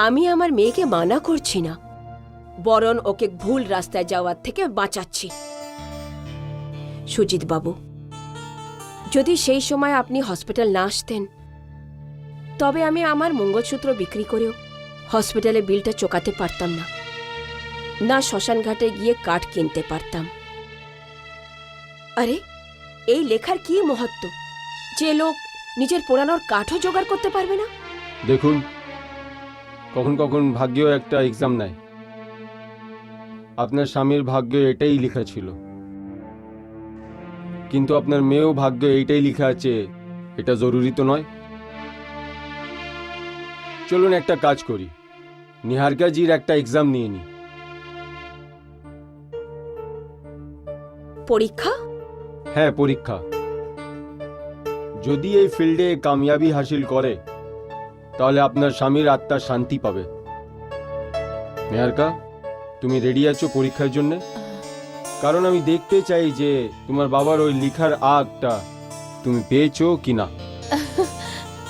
A: আমি আমার মেয়েকে মানা করছি না, বরং ওকে ভুল রাস্তায় যাওয়ার থেকে বাঁচাচ্ছি। সুজিত বাবু, যদি সেই সময় আপনি হসপিটাল না আসতেন, তবে আমি আমার মঙ্গলসূত্র বিক্রি করেও হসপিটালে বিলটা চোকাতে পারতাম না, না শ্মশানঘাটে গিয়ে কাঠ কিনতে পারতাম। আরে, এই লেখার কি মহত্ব যে লোক নিজের পোড়ানোর কাঠও জোগাড় করতে পারবে না?
D: দেখুন, কখন কখন ভাগ্যও একটা এক্সাম নেয়। আপনার স্বামীর ভাগ্যে এটাই লেখা ছিল, কিন্তু আপনার মেয়েও ভাগ্যে এইটাই লেখা আছে, এটা জরুরি তো নয়। চলুন একটা কাজ করি, নিহারিকাজির একটা এক্সাম নিয়ে নি।
A: পরীক্ষা?
D: হ্যাঁ, পরীক্ষা। যদি এই ফিল্ডে কামিয়াবি হাসিল করে তাহলে আপনার স্বামীর আত্মা শান্তি পাবে। নিহারিকা, তুমি রেডি আছো পরীক্ষার জন্য? কারণ আমি দেখতে চাই যে তোমার বাবার ওই লেখার আগটা তুমি পেয়েছো কিনা।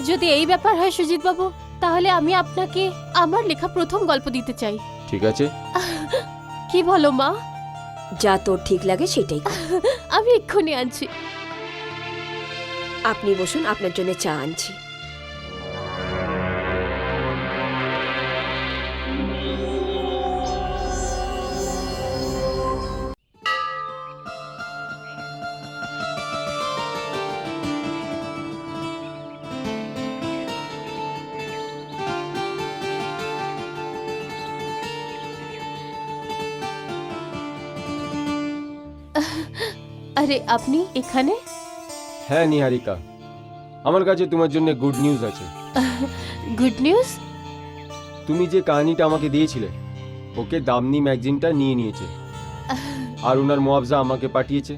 E: যদি এই ব্যাপার হয় সুজিত বাবু, তাহলে আমি আপনাকে আমার লেখা প্রথম গল্প দিতে চাই।
D: ঠিক আছে,
E: কি বলো মা?
A: যা তোর ঠিক লাগে সেটাই কর।
E: আমি এক্ষুনি আনছি।
A: আপনি বসুন, আপনার জন্য চা আনছি।
E: আরে, আপনি এখানে?
D: হ্যাঁ নিহারিকা, আমার কাছে তোমার জন্য গুড নিউজ আছে।
E: Good news?
D: তুমি যে কাহিনীটা আমাকে দিয়েছিলে, ওকে দামনি ম্যাগাজিনটা নিয়ে নিয়েছে আর ওনার মুআবজা আমাকে পাঠিয়েছে।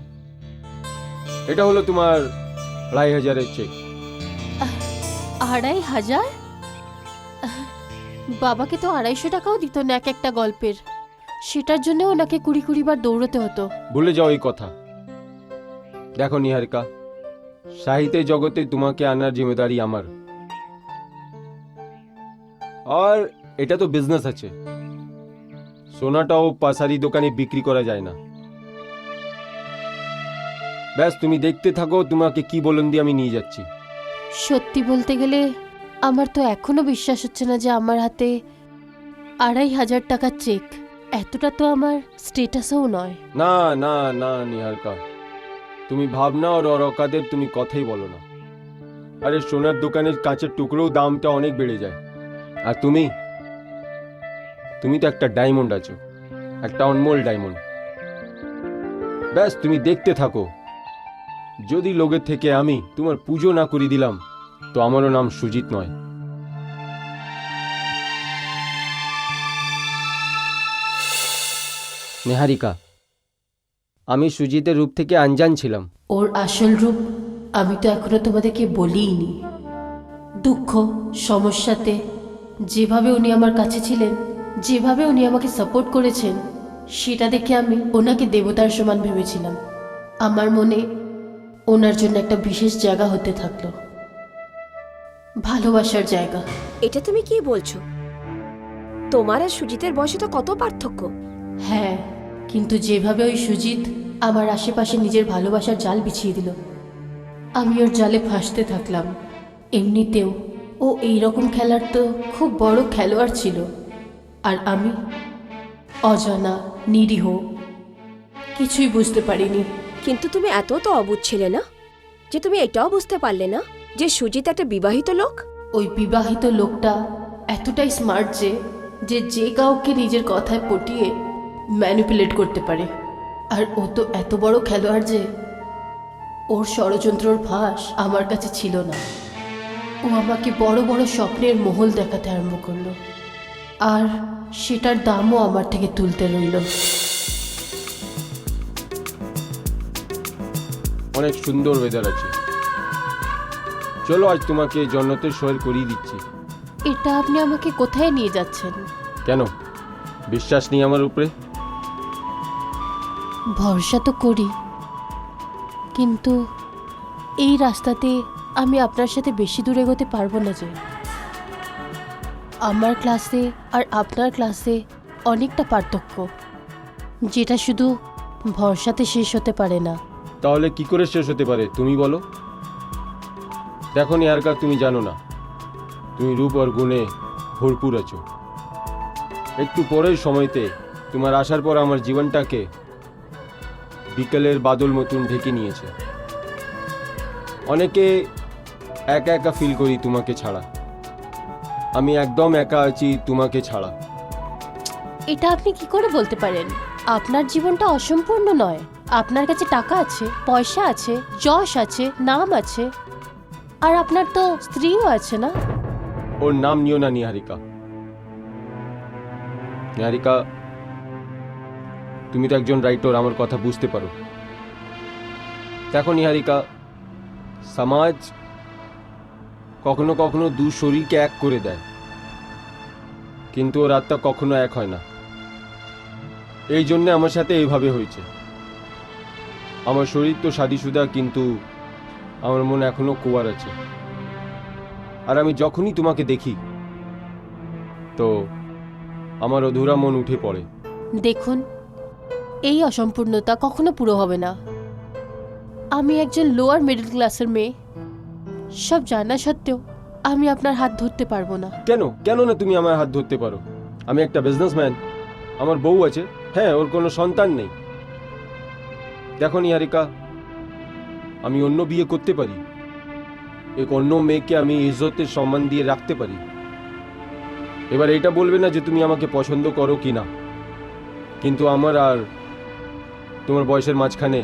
D: এটা হলো তোমার 2,500-এর চেক।
E: 2,500? বাবাকে তো 250 টাকাও দিত না এক একটা গল্পের, সেটার জন্য ওনাকে 20 বার দৌড়তে হতো।
D: ভুলে যাও এই কথা। দেখো নিহারিকা, সাহিত্যের জগতে তোমাকে আনার জিম্মেদারি আমার। আর এটা তো বিজনেস আছে, সোনাটাও পাসারি দোকানে বিক্রি করা যায় না। ব্যাস তুমি দেখতে থাকো, তোমাকে কি বলুন দিয়ে আমি নিয়ে যাচ্ছি।
E: সত্যি বলতে গেলে আমার তো এখনো বিশ্বাস হচ্ছে না যে আমার হাতে 2,500 টাকার চেক। এতটা তো আমার স্টেটাসও নয়।
D: না না না নিহারিকা, তুমি ভাবনা আর অকাদের তুমি কথাই বলো না। আরে সোনার দোকানের কাঁচের টুকরোও দামটা অনেক বেড়ে যায়, আর তুমি তো একটা ডায়মন্ড আছো, একটা অনমোল ডায়মন্ড। ব্যাস তুমি দেখতে থাকো, যদি লোকের থেকে আমি তোমার পুজো না করে দিলাম তো আমারও নাম সুজিত নয়।
B: নিহারিকা, আমি সুজিতের রূপ থেকে আনজান ছিলাম।
E: ওর আসল রূপ আমি তো এখনো তোমাদেরকে বলিনি। দুঃখ সমস্যাতে যেভাবে উনি আমার কাছে ছিলেন, যেভাবে উনি আমাকে সাপোর্ট করেছেন, সেটা দেখে আমি ওনাকে দেবতার সমান ভেবেছিলাম। আমার মনে ওনার জন্য একটা বিশেষ জায়গা হতে থাকলো, ভালোবাসার জায়গা।
A: এটা তুমি কি বলছো? তোমার আর সুজিতের বয়সে তো কত পার্থক্য।
E: হ্যাঁ, কিন্তু যেভাবে ওই সুজিত আমার আশেপাশে নিজের ভালোবাসার জাল বিছিয়ে দিল, আমি ওর জালে ফাঁসতে থাকলাম। এমনিতেও ও এইরকম খেলার তো খুব বড় খেলোয়াড় ছিল, আর আমি অজানা, নিরীহ, কিছুই বুঝতে পারিনি।
A: কিন্তু তুমি এত তো অবুঝ ছিলে না যে তুমি এটাও বুঝতে পারলে না যে সুজিত একটা বিবাহিত লোক।
E: ওই বিবাহিত লোকটা এতটাই স্মার্ট যে যে কাউকে নিজের কথায় পটিয়ে ম্যানিপুলেট করতে পারে। আর ও তো এত বড় খেলোয়াড় যে ওর ষড়যন্ত্রর ফাঁস আমার কাছে ছিল না। ও আমাকে বড় বড় স্বপ্নের মহল দেখাতে আরম্ভ করলো, আর সেটার দামও আমার থেকে তুলতে রইল।
D: অনেক সুন্দর ওয়েদার আছে, চলো আজ তোমাকে জন্নতের শহর করিয়ে দিচ্ছি।
E: এটা আপনি আমাকে কোথায় নিয়ে যাচ্ছেন?
D: কেন বিশ্বাস নেই আমার উপরে?
E: ভরসা তো করি, কিন্তু এই রাস্তাতে আমি আপনার সাথে বেশি দূর এগোতে পারবো না। যে আমার ক্লাসে আর আপনার ক্লাসে অনেকটা পার্থক্য, যেটা শুধু ভরসাতে শেষ হতে পারে না।
D: তাহলে কি করে শেষ হতে পারে তুমি বলো? দেখো নিহারিকা, তুমি জানো না তুমি রূপ আর গুণে ভরপুর আছো। একটু পরের সময়তে তোমার আসার পর আমার জীবনটাকে বিকেলের বাদল মতন ঢেকে নিয়েছে। অনেকে একা একা ফিল করি তোমাকে ছাড়া। আমি একদম একা আছি তোমাকে ছাড়া।
E: এটা আপনি কি করে বলতে পারেন? আপনার জীবনটা অসম্পূর্ণ নয়। আপনার কাছে টাকা আছে, পয়সা আছে, যশ আছে, নাম আছে, আর আপনার তো স্ত্রীও আছে না?
D: ওর নাম নিও না নিহারিকা। নিহারিকা, তুমি তো একজন রাইটার, আমার কথা বুঝতে পারো। দেখো নিহারিকা, সমাজ কখনো কখনো দু শরীরকে এক করে দেয়, কিন্তু ওর আত্মা কখনো এক হয় না। এই জন্যে আমার সাথে এইভাবে হয়েছে। আমার শরীর তো শাদিশুদা, কিন্তু আমার মন এখনো কুয়ার আছে। আর আমি যখনই তোমাকে দেখি তো আমার অধুরা মন উঠে পড়ে।
E: দেখুন, এই অসম্পূর্ণতা কখনো পুরো হবে না। আমি একজন লোয়ার মিডল ক্লাসের মেয়ে, সব জানা সত্ত্বেও আমি আপনার হাত ধরতে পারবো না।
D: কেন কেন না তুমি আমার হাত ধরতে পারো? আমি একটা বিজনেসম্যান, আমার বউ আছে, হ্যাঁ, ওর কোনো সন্তান নেই। দেখো নিহারিকা, আমি অন্য বিয়ে করতে পারি, এক অন্য মেয়েকে আমি ইজ্জতের সম্মান দিয়ে রাখতে পারি। এবার এটা বলবে না যে তুমি আমাকে পছন্দ করো কি না, কিন্তু আমার আর তোমার বয়সের মাঝখানে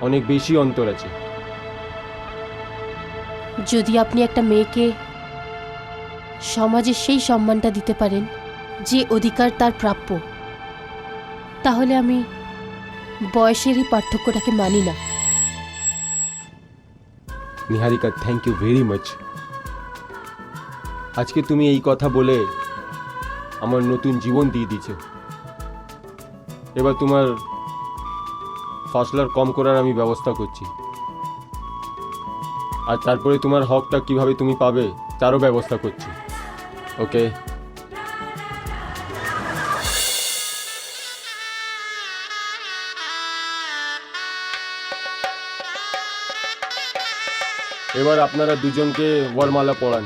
D: অনেক বেশি অন্তর আছে।
E: যদি আপনি একটা মেয়েকে সমাজে সেই সম্মানটা দিতে পারেন যে অধিকার তার প্রাপ্য, তাহলে আমি বয়সের এই পার্থক্যটাকে মানি না।
D: নিহারিকা, থ্যাংক ইউ ভেরি মাচ। আজকে তুমি এই কথা বলে আমার নতুন জীবন দিয়ে দিয়েছে। এবার তোমার ফসলার কম করার আমি ব্যবস্থা করছি, আর তারপরে তোমার হকটা কিভাবে তুমি পাবে তারও ব্যবস্থা করছি। ওকে? এবার আপনারা দুজনকে বরমালা পড়ান।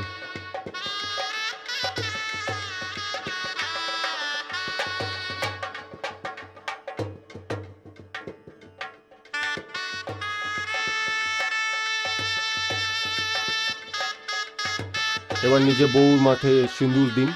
D: এবার নিজে বউর মাথে সিঁদুর দিন।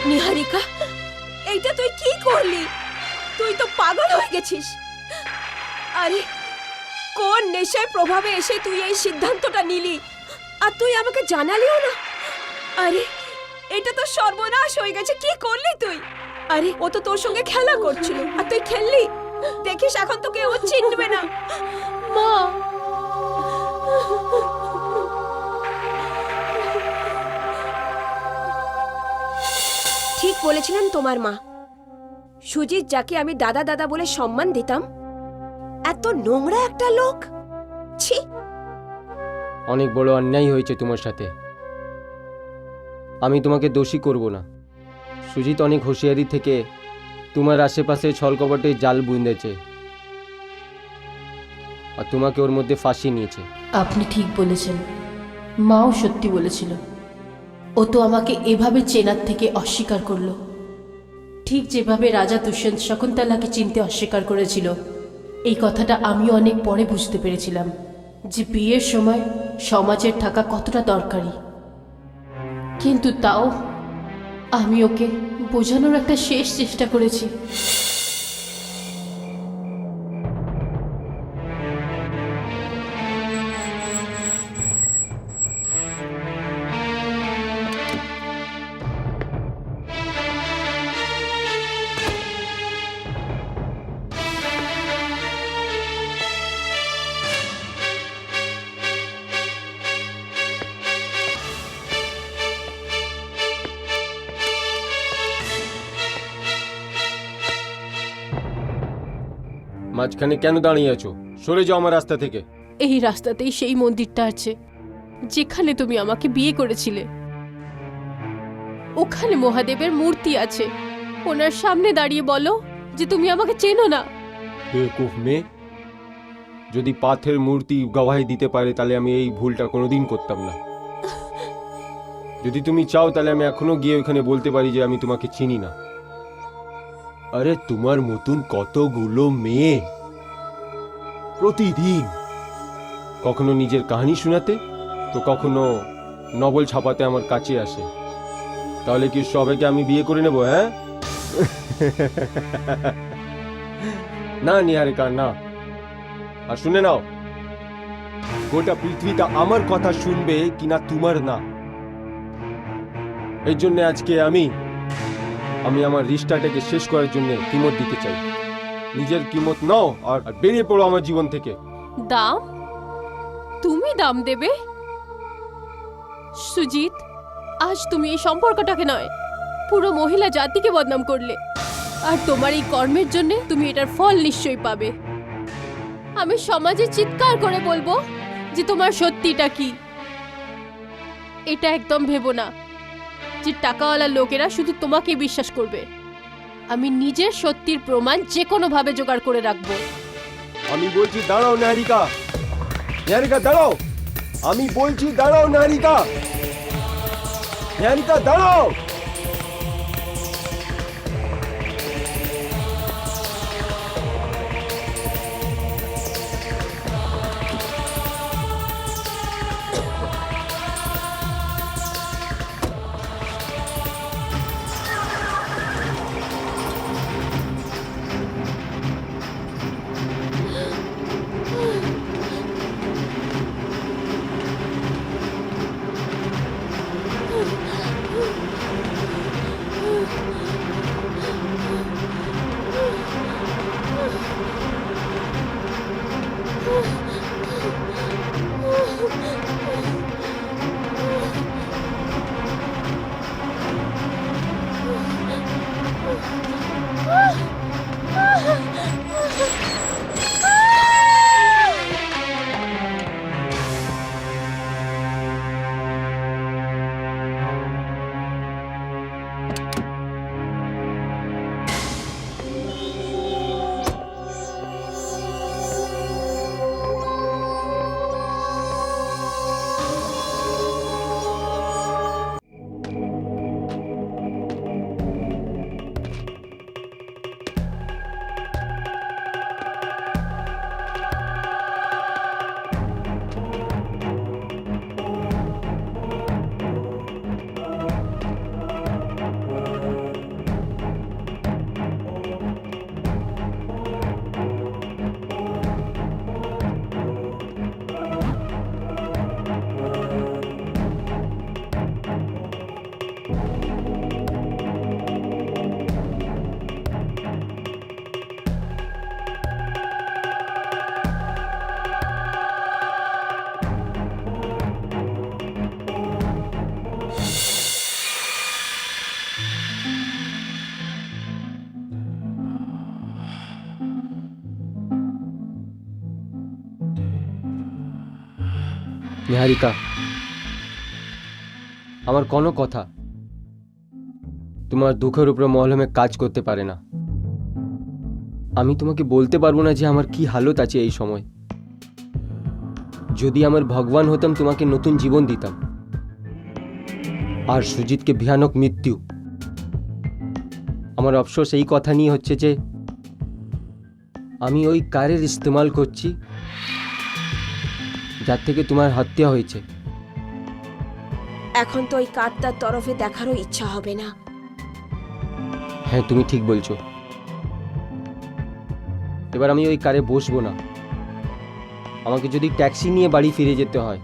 A: নিহারিকা, এইটা তুই কি করলি? তুই তো পাগল হয়ে গেছিস। আরে কোন নেশার প্রভাবে এসে তুই এই সিদ্ধান্তটা নিলি, আর তুই আমাকে জানালিও না? আরে এটা তো সর্বনাশ হয়ে গেছে। কি করলি তুই? আরে ও তো তোর সঙ্গে খেলা করছিল আর তুই খেললি। দেখিস এখন তোকে ও চিনবে না।
E: মা,
A: ঠিক বলেছিলেন তোমার মা। সুজিত, যাকে আমি দাদা দাদা বলে সম্মান দিতাম, এত নোংরা একটা লোক। ছি!
B: অনেক বড় অন্যায় হয়েছে তোমার সাথে। আমি তোমাকে দোষী করব না। সুজিত অনেক হুঁশিয়ারি থেকে তোমার আশেপাশে ছলকপটে জাল বুনেছে, আর তোমাকে ওর মধ্যে ফাঁসিয়ে নিয়েছে।
E: আপনি ঠিক বলেছেন। মাও সত্যি বলেছিল। ও তো আমাকে এভাবে চেনার থেকে অস্বীকার করলো। ঠিক যেভাবে রাজা দুষ্যন্ত শকুন্তলাকে চিনতে অস্বীকার করেছিল, এই কথাটা আমি অনেক পরে বুঝতে পেরেছিলাম যে বিয়ের সময় সমাজের থাকা কতটা দরকারি। কিন্তু তাও আমি ওকে বোঝানোর একটা শেষ চেষ্টা করেছি।
D: মাঝখানে কেন দাঁড়িয়ে আছো? সরে যাও আমার রাস্তা থেকে।
E: এই রাস্তাতেই সেই মন্দিরটা আছে যেখানে তুমি আমাকে বিয়ে করেছিলে। ওখানে মহাদেবের মূর্তি আছে। ওনার সামনে দাঁড়িয়ে বলো যে তুমি আমাকে চেনো না।
D: বেকুফ মেয়ে, যদি পাথের মূর্তি গবাহি দিতে পারে তাহলে আমি এই ভুলটা কোনোদিন করতাম না। যদি তুমি চাও তাহলে আমি এখনো গিয়ে ওখানে বলতে পারি যে আমি তোমাকে চিনি না। আরে তোমার মতন কতগুলো মেয়ে প্রতিদিন কখনো নিজের কাহিনী শোনাতে তো কখনো নভেল ছাপাতে আমার কাছে আসে। তাহলে কি সবাইকে আমি বিয়ে করে নেব? হ্যাঁ না নিহারিকা, না। আর শুনে নাও, গোটা পৃথিবীটা আমার কথা শুনবে কিনা তোমার না। এই জন্য আজকে আমি আমার রিস্টাটাকে শেষ করার জন্য কিমত দিতে চাই। নিজের কিমত নাও আর বেরিয়ে পড়ো আমার জীবন থেকে।
E: দাম? তুমি দাম দেবে? সুজিত, আজ তুমি এই সম্পর্কটাকে নয়, পুরো মহিলা জাতিকে বদনাম করলে। আর তোমার এই কর্মের জন্য তুমি এটার ফল নিশ্চয়ই পাবে। আমি সমাজে চিৎকার করে বলবো যে তোমার সত্যিটা কি। এটা একদম ভেবো না যে টাকাওয়ালা লোকেরা শুধু তোমাকেই বিশ্বাস করবে। আমি নিজের সত্যির প্রমাণ যে কোনো ভাবে জোগাড় করে রাখবো।
D: আমি বলছি দাঁড়াও নিহারিকা, নিহারিকা দাঁড়াও। আমি বলছি দাঁড়াও নিহারিকা, নিহারিকা দাঁড়াও।
B: নিহারিকা, আমার কোনো কথা তোমার দুঃখের উপরে মলমে কাজ করতে পারে না। আমি তোমাকে বলতে পারবো না যে আমার কি হালত আছে এই সময়। যদি আমার ভগবান হতাম তোমাকে নতুন জীবন দিতাম। আর সুজিতকে ভয়ানক মৃত্যু আমার অফসোস এই কথা নিয়ে হচ্ছে যে আমি ওই কারের ইস্তেমাল করছি যার থেকে তোমার হত্যা হয়েছে।
A: এখন তো ওই কার্ডটার তরফে দেখারও ইচ্ছা হবে না।
B: হ্যাঁ, তুমি ঠিক বলছো। এবার আমি ওই কারে বসবো না। আমাকে যদি ট্যাক্সি নিয়ে বাড়ি ফিরে যেতে হয়,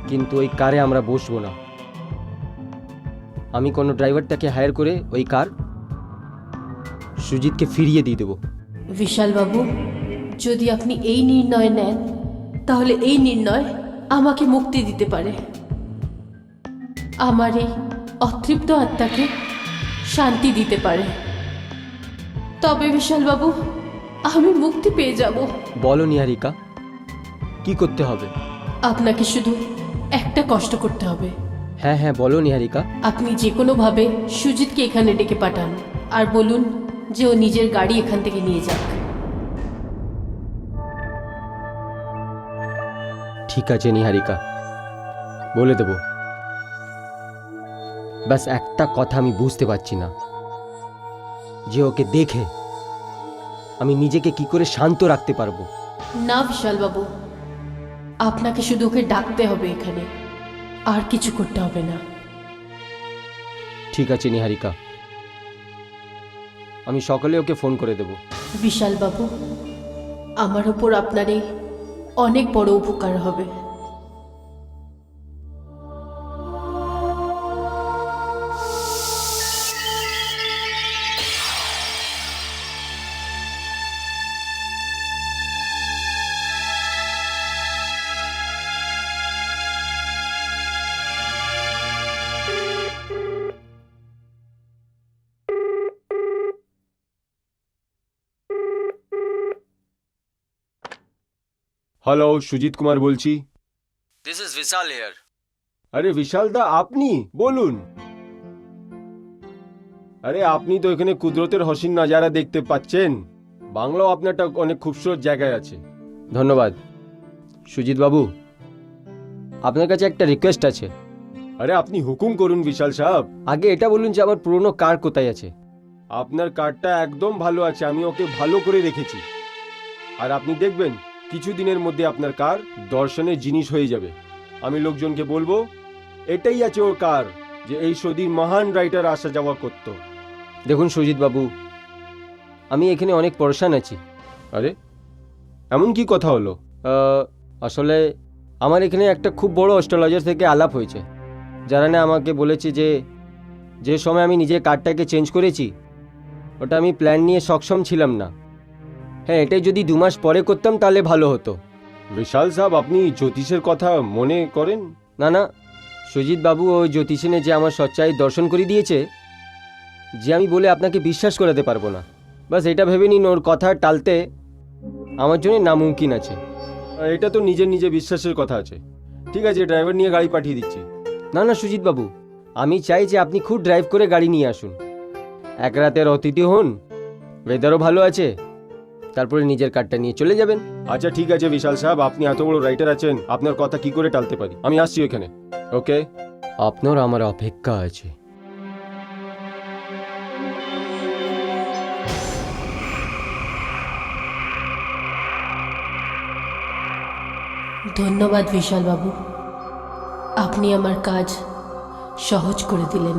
B: কিন্তু ওই কারে আমরা বসবো না। আমি কোনো ড্রাইভারটাকে হায়ার করে ওই কার সুজিতকে ফিরিয়ে দিয়ে দেবো।
E: বিশাল বাবু, যদি আপনি এই নির্ণয় নেন তাহলে এই নির্ণয় আমাকে মুক্তি দিতে পারে, আমার এই অতৃপ্ত আত্মাকে শান্তি দিতে পারে। তবে বিশাল বাবু, আমি মুক্তি পেয়ে যাব।
B: বলো নিহারিকা, কি করতে হবে?
E: আপনাকে শুধু একটা কষ্ট করতে হবে।
B: হ্যাঁ হ্যাঁ, বলো নিহারিকা।
E: আপনি যে কোনোভাবে সুজিতকে এখানে ডেকে পাঠান আর বলুন যে ও নিজের গাড়ি এখান থেকে নিয়ে যাক।
B: ঠিক আছে নিহারিকা, বলে দেব। ব্যাস একটা কথা আমি বুঝতে পারছি না, যে ওকে দেখে আমি নিজেকে কি করে শান্ত রাখতে পারবো।
E: না বিশাল বাবু, আপনাকে শুধু ওকে ডাকতে হবে এখানে, আর কিছু করতে হবে না।
B: ঠিক আছে নিহারিকা, আমি সকালে ওকে ফোন করে দেব।
E: বিশাল বাবু, আমার ওপর আপনার এই অনেক বড় উপকার হবে।
D: হ্যালো, সুজিত কুমার বলছি।
B: This is Vishal here.
D: আরে বিশাল দা, আপনি বলুন। আরে আপনি তো এখানে কুদরতের হসিন নাজারা দেখতে পাচ্ছেন। বাংলাও আপনারটা অনেক খুবসুরত জায়গায় আছে।
B: ধন্যবাদ সুজিত বাবু, আপনার কাছে একটা রিকোয়েস্ট আছে।
D: আরে আপনি হুকুম করুন বিশাল সাহেব।
B: আগে এটা বলুন যে আমার পুরনো কার কোথায় আছে।
D: আপনার কার্ডটা একদম ভালো আছে, আমি ওকে ভালো করে রেখেছি। আর আপনি দেখবেন কিছুদিনের মধ্যে আপনার কার দর্শনের জিনিস হয়ে যাবে। আমি লোকজনকে বলবো এটাই আছে ওর কার, যে এই সদীর মহান রাইটার আসা যাওয়া করত।
B: দেখুন সুজিত বাবু, আমি এখানে অনেক পরেশান আছি।
D: আরে এমন কি কথা হলো?
B: আসলে আমার এখানে একটা খুব বড় অ্যাস্ট্রোলজার থেকে আলাপ হয়েছে, যারা না আমাকে বলেছে যে সময় আমি নিজের কার্ডটাকে চেঞ্জ করেছি, ওটা আমি প্ল্যান নিয়ে সক্ষম ছিলাম না। হ্যাঁ, এটাই যদি 2 মাস পরে করতাম তাহলে ভালো হতো।
D: বিশাল সাহেব, আপনি জ্যোতিষের কথা মনে করেন?
B: না না সুজিত বাবু, ওই জ্যোতিষিনে যে আমার সচ্চাই দর্শন করে দিয়েছে, যে আমি বলে আপনাকে বিশ্বাস করাতে পারবো না। বাস এটা ভেবে নিন ওর কথা টালতে আমার জন্য নামুমকিন আছে।
D: এটা তো নিজের নিজে বিশ্বাসের কথা আছে। ঠিক আছে, ড্রাইভার নিয়ে গাড়ি পাঠিয়ে দিচ্ছি।
B: না না সুজিত বাবু, আমি চাই যে আপনি খুব ড্রাইভ করে গাড়ি নিয়ে আসুন। এক রাতের অতিথি হন, ওয়েদারও ভালো আছে, তারপরে নিজের কারটা নিয়ে চলে যাবেন।
D: আচ্ছা ঠিক আছে বিশাল সাহেব, আপনি এত বড় রাইটার আছেন, আপনার কথা কি করে টালতে পারি। আমি আসছি ওখানে। ওকে,
B: আপনার আমার অপেক্ষা আছে।
E: ধন্যবাদ বিশাল বাবু, আপনি আমার কাজ সহজ করে দিলেন।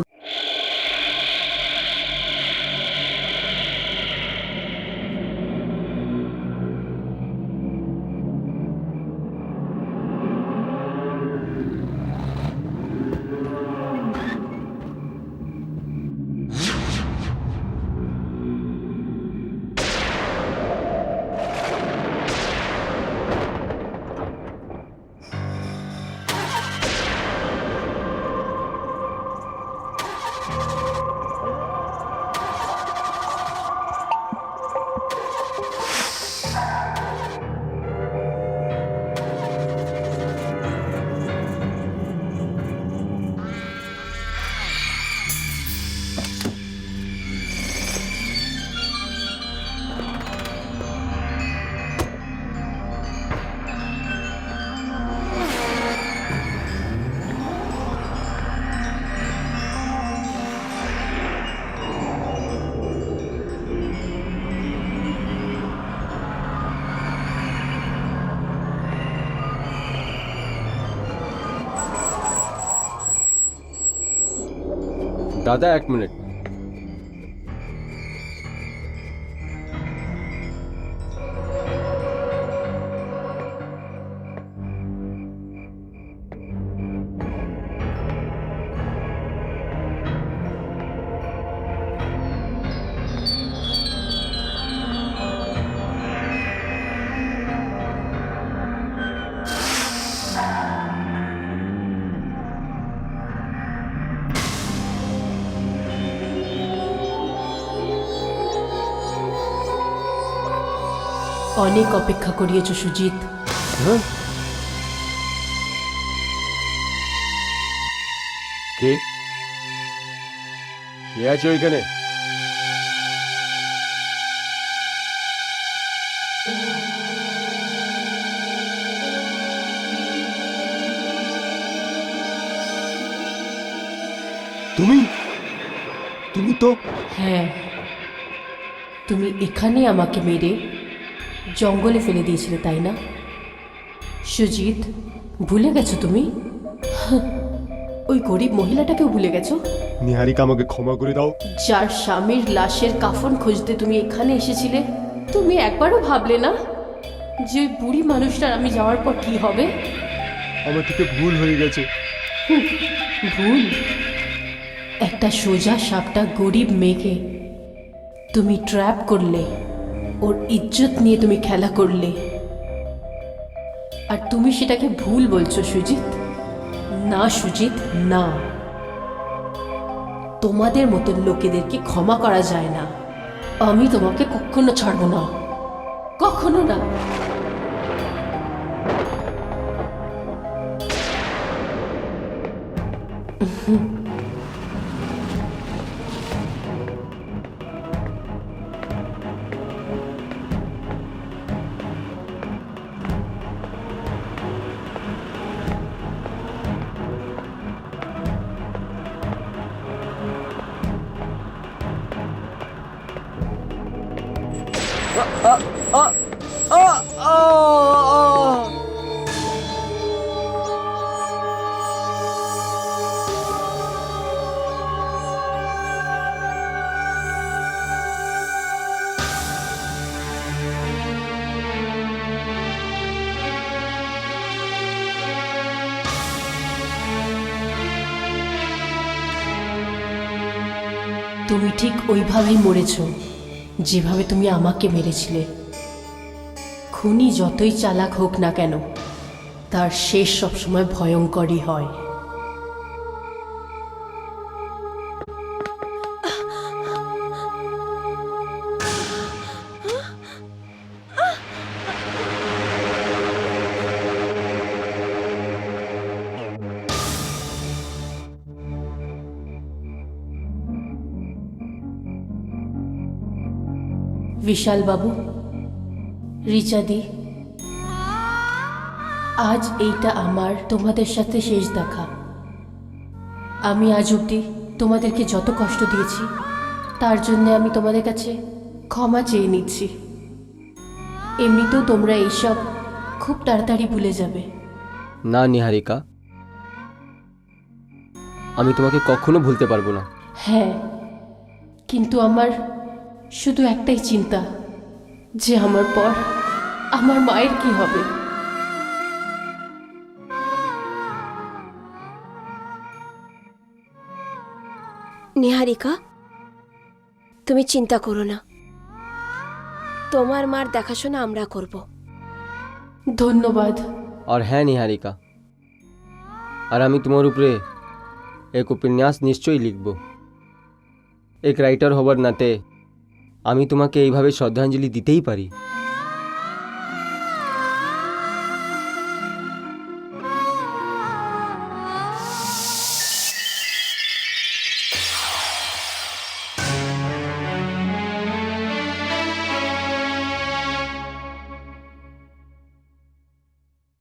D: দাদা 1 মিনিট।
E: অনেক অপেক্ষা করিয়েছো সুজিত।
D: হ্যাঁ, কে কে আছে ওইখানে? তুমি তুমি তো
E: হ্যাঁ, তুমি এখানে আমাকে মেরে জঙ্গলে ফেলে দিয়েছিলে, তাই না? সুজিত, ভুলে গেছো তুমি? হাহ, ওই গরিব মহিলাটাকেও ভুলে গেছো,
D: নিহারিকা, আমাকে ক্ষমা করে দাও।
E: যার স্বামীর লাশের কাফন খুঁজতে তুমি এখানে এসেছিলে? তুমি একবারও ভাবলে না যে ওই বুড়ি মানুষটার আমি যাওয়ার পর কি হবে?
D: আমার থেকে ভুল হয়ে গেছে।
E: ভুল? একটা সোজা সাপটা গরিব মেয়েকে তুমি ট্র্যাপ করলে, ওর ইজ্জত নিয়ে তুমি খেলা করলে, আর তুমি সেটাকে ভুল বলছো সুজিত? না সুজিত, না। তোমাদের মতো লোকেদেরকে ক্ষমা করা যায় না। আমি তোমাকে কখনো ছাড়বো না, কখনো না। তুমি ঠিক ওইভাবেই মরেছ যেভাবে তুমি আমাকে মেরেছিলে। খুনি যতই চালাক হোক না কেন, তার শেষ সবসময় ভয়ঙ্করই হয়। বিশাল বাবু, রিচাদি, আজ এইটা আমার তোমাদের সাথে শেষ দেখা। আমি আজ অবধি তোমাদেরকে যত কষ্ট দিয়েছি তার জন্য আমি তোমাদের কাছে ক্ষমা চেয়ে নিচ্ছি। এমনিতেও তোমরা এইসব খুব তাড়াতাড়ি ভুলে যাবে।
B: না নিহারিকা, আমি তোমাকে কখনো ভুলতে পারবো না।
E: হ্যাঁ, কিন্তু আমার শুধু একটাই চিন্তা, যে আমার পর আমার মায়ের কি হবে।
A: নিহারিকা, তুমি চিন্তা করো না, তোমার মার দেখাশোনা আমরা করব।
E: ধন্যবাদ।
B: আর হ্যাঁ নিহারিকা, আর আমি তোমার উপরে এক উপন্যাস নিশ্চয়ই লিখব। এক রাইটার হবার নাতে আমি তোমাকে এইভাবে শ্রদ্ধাঞ্জলি দিতেই পারি।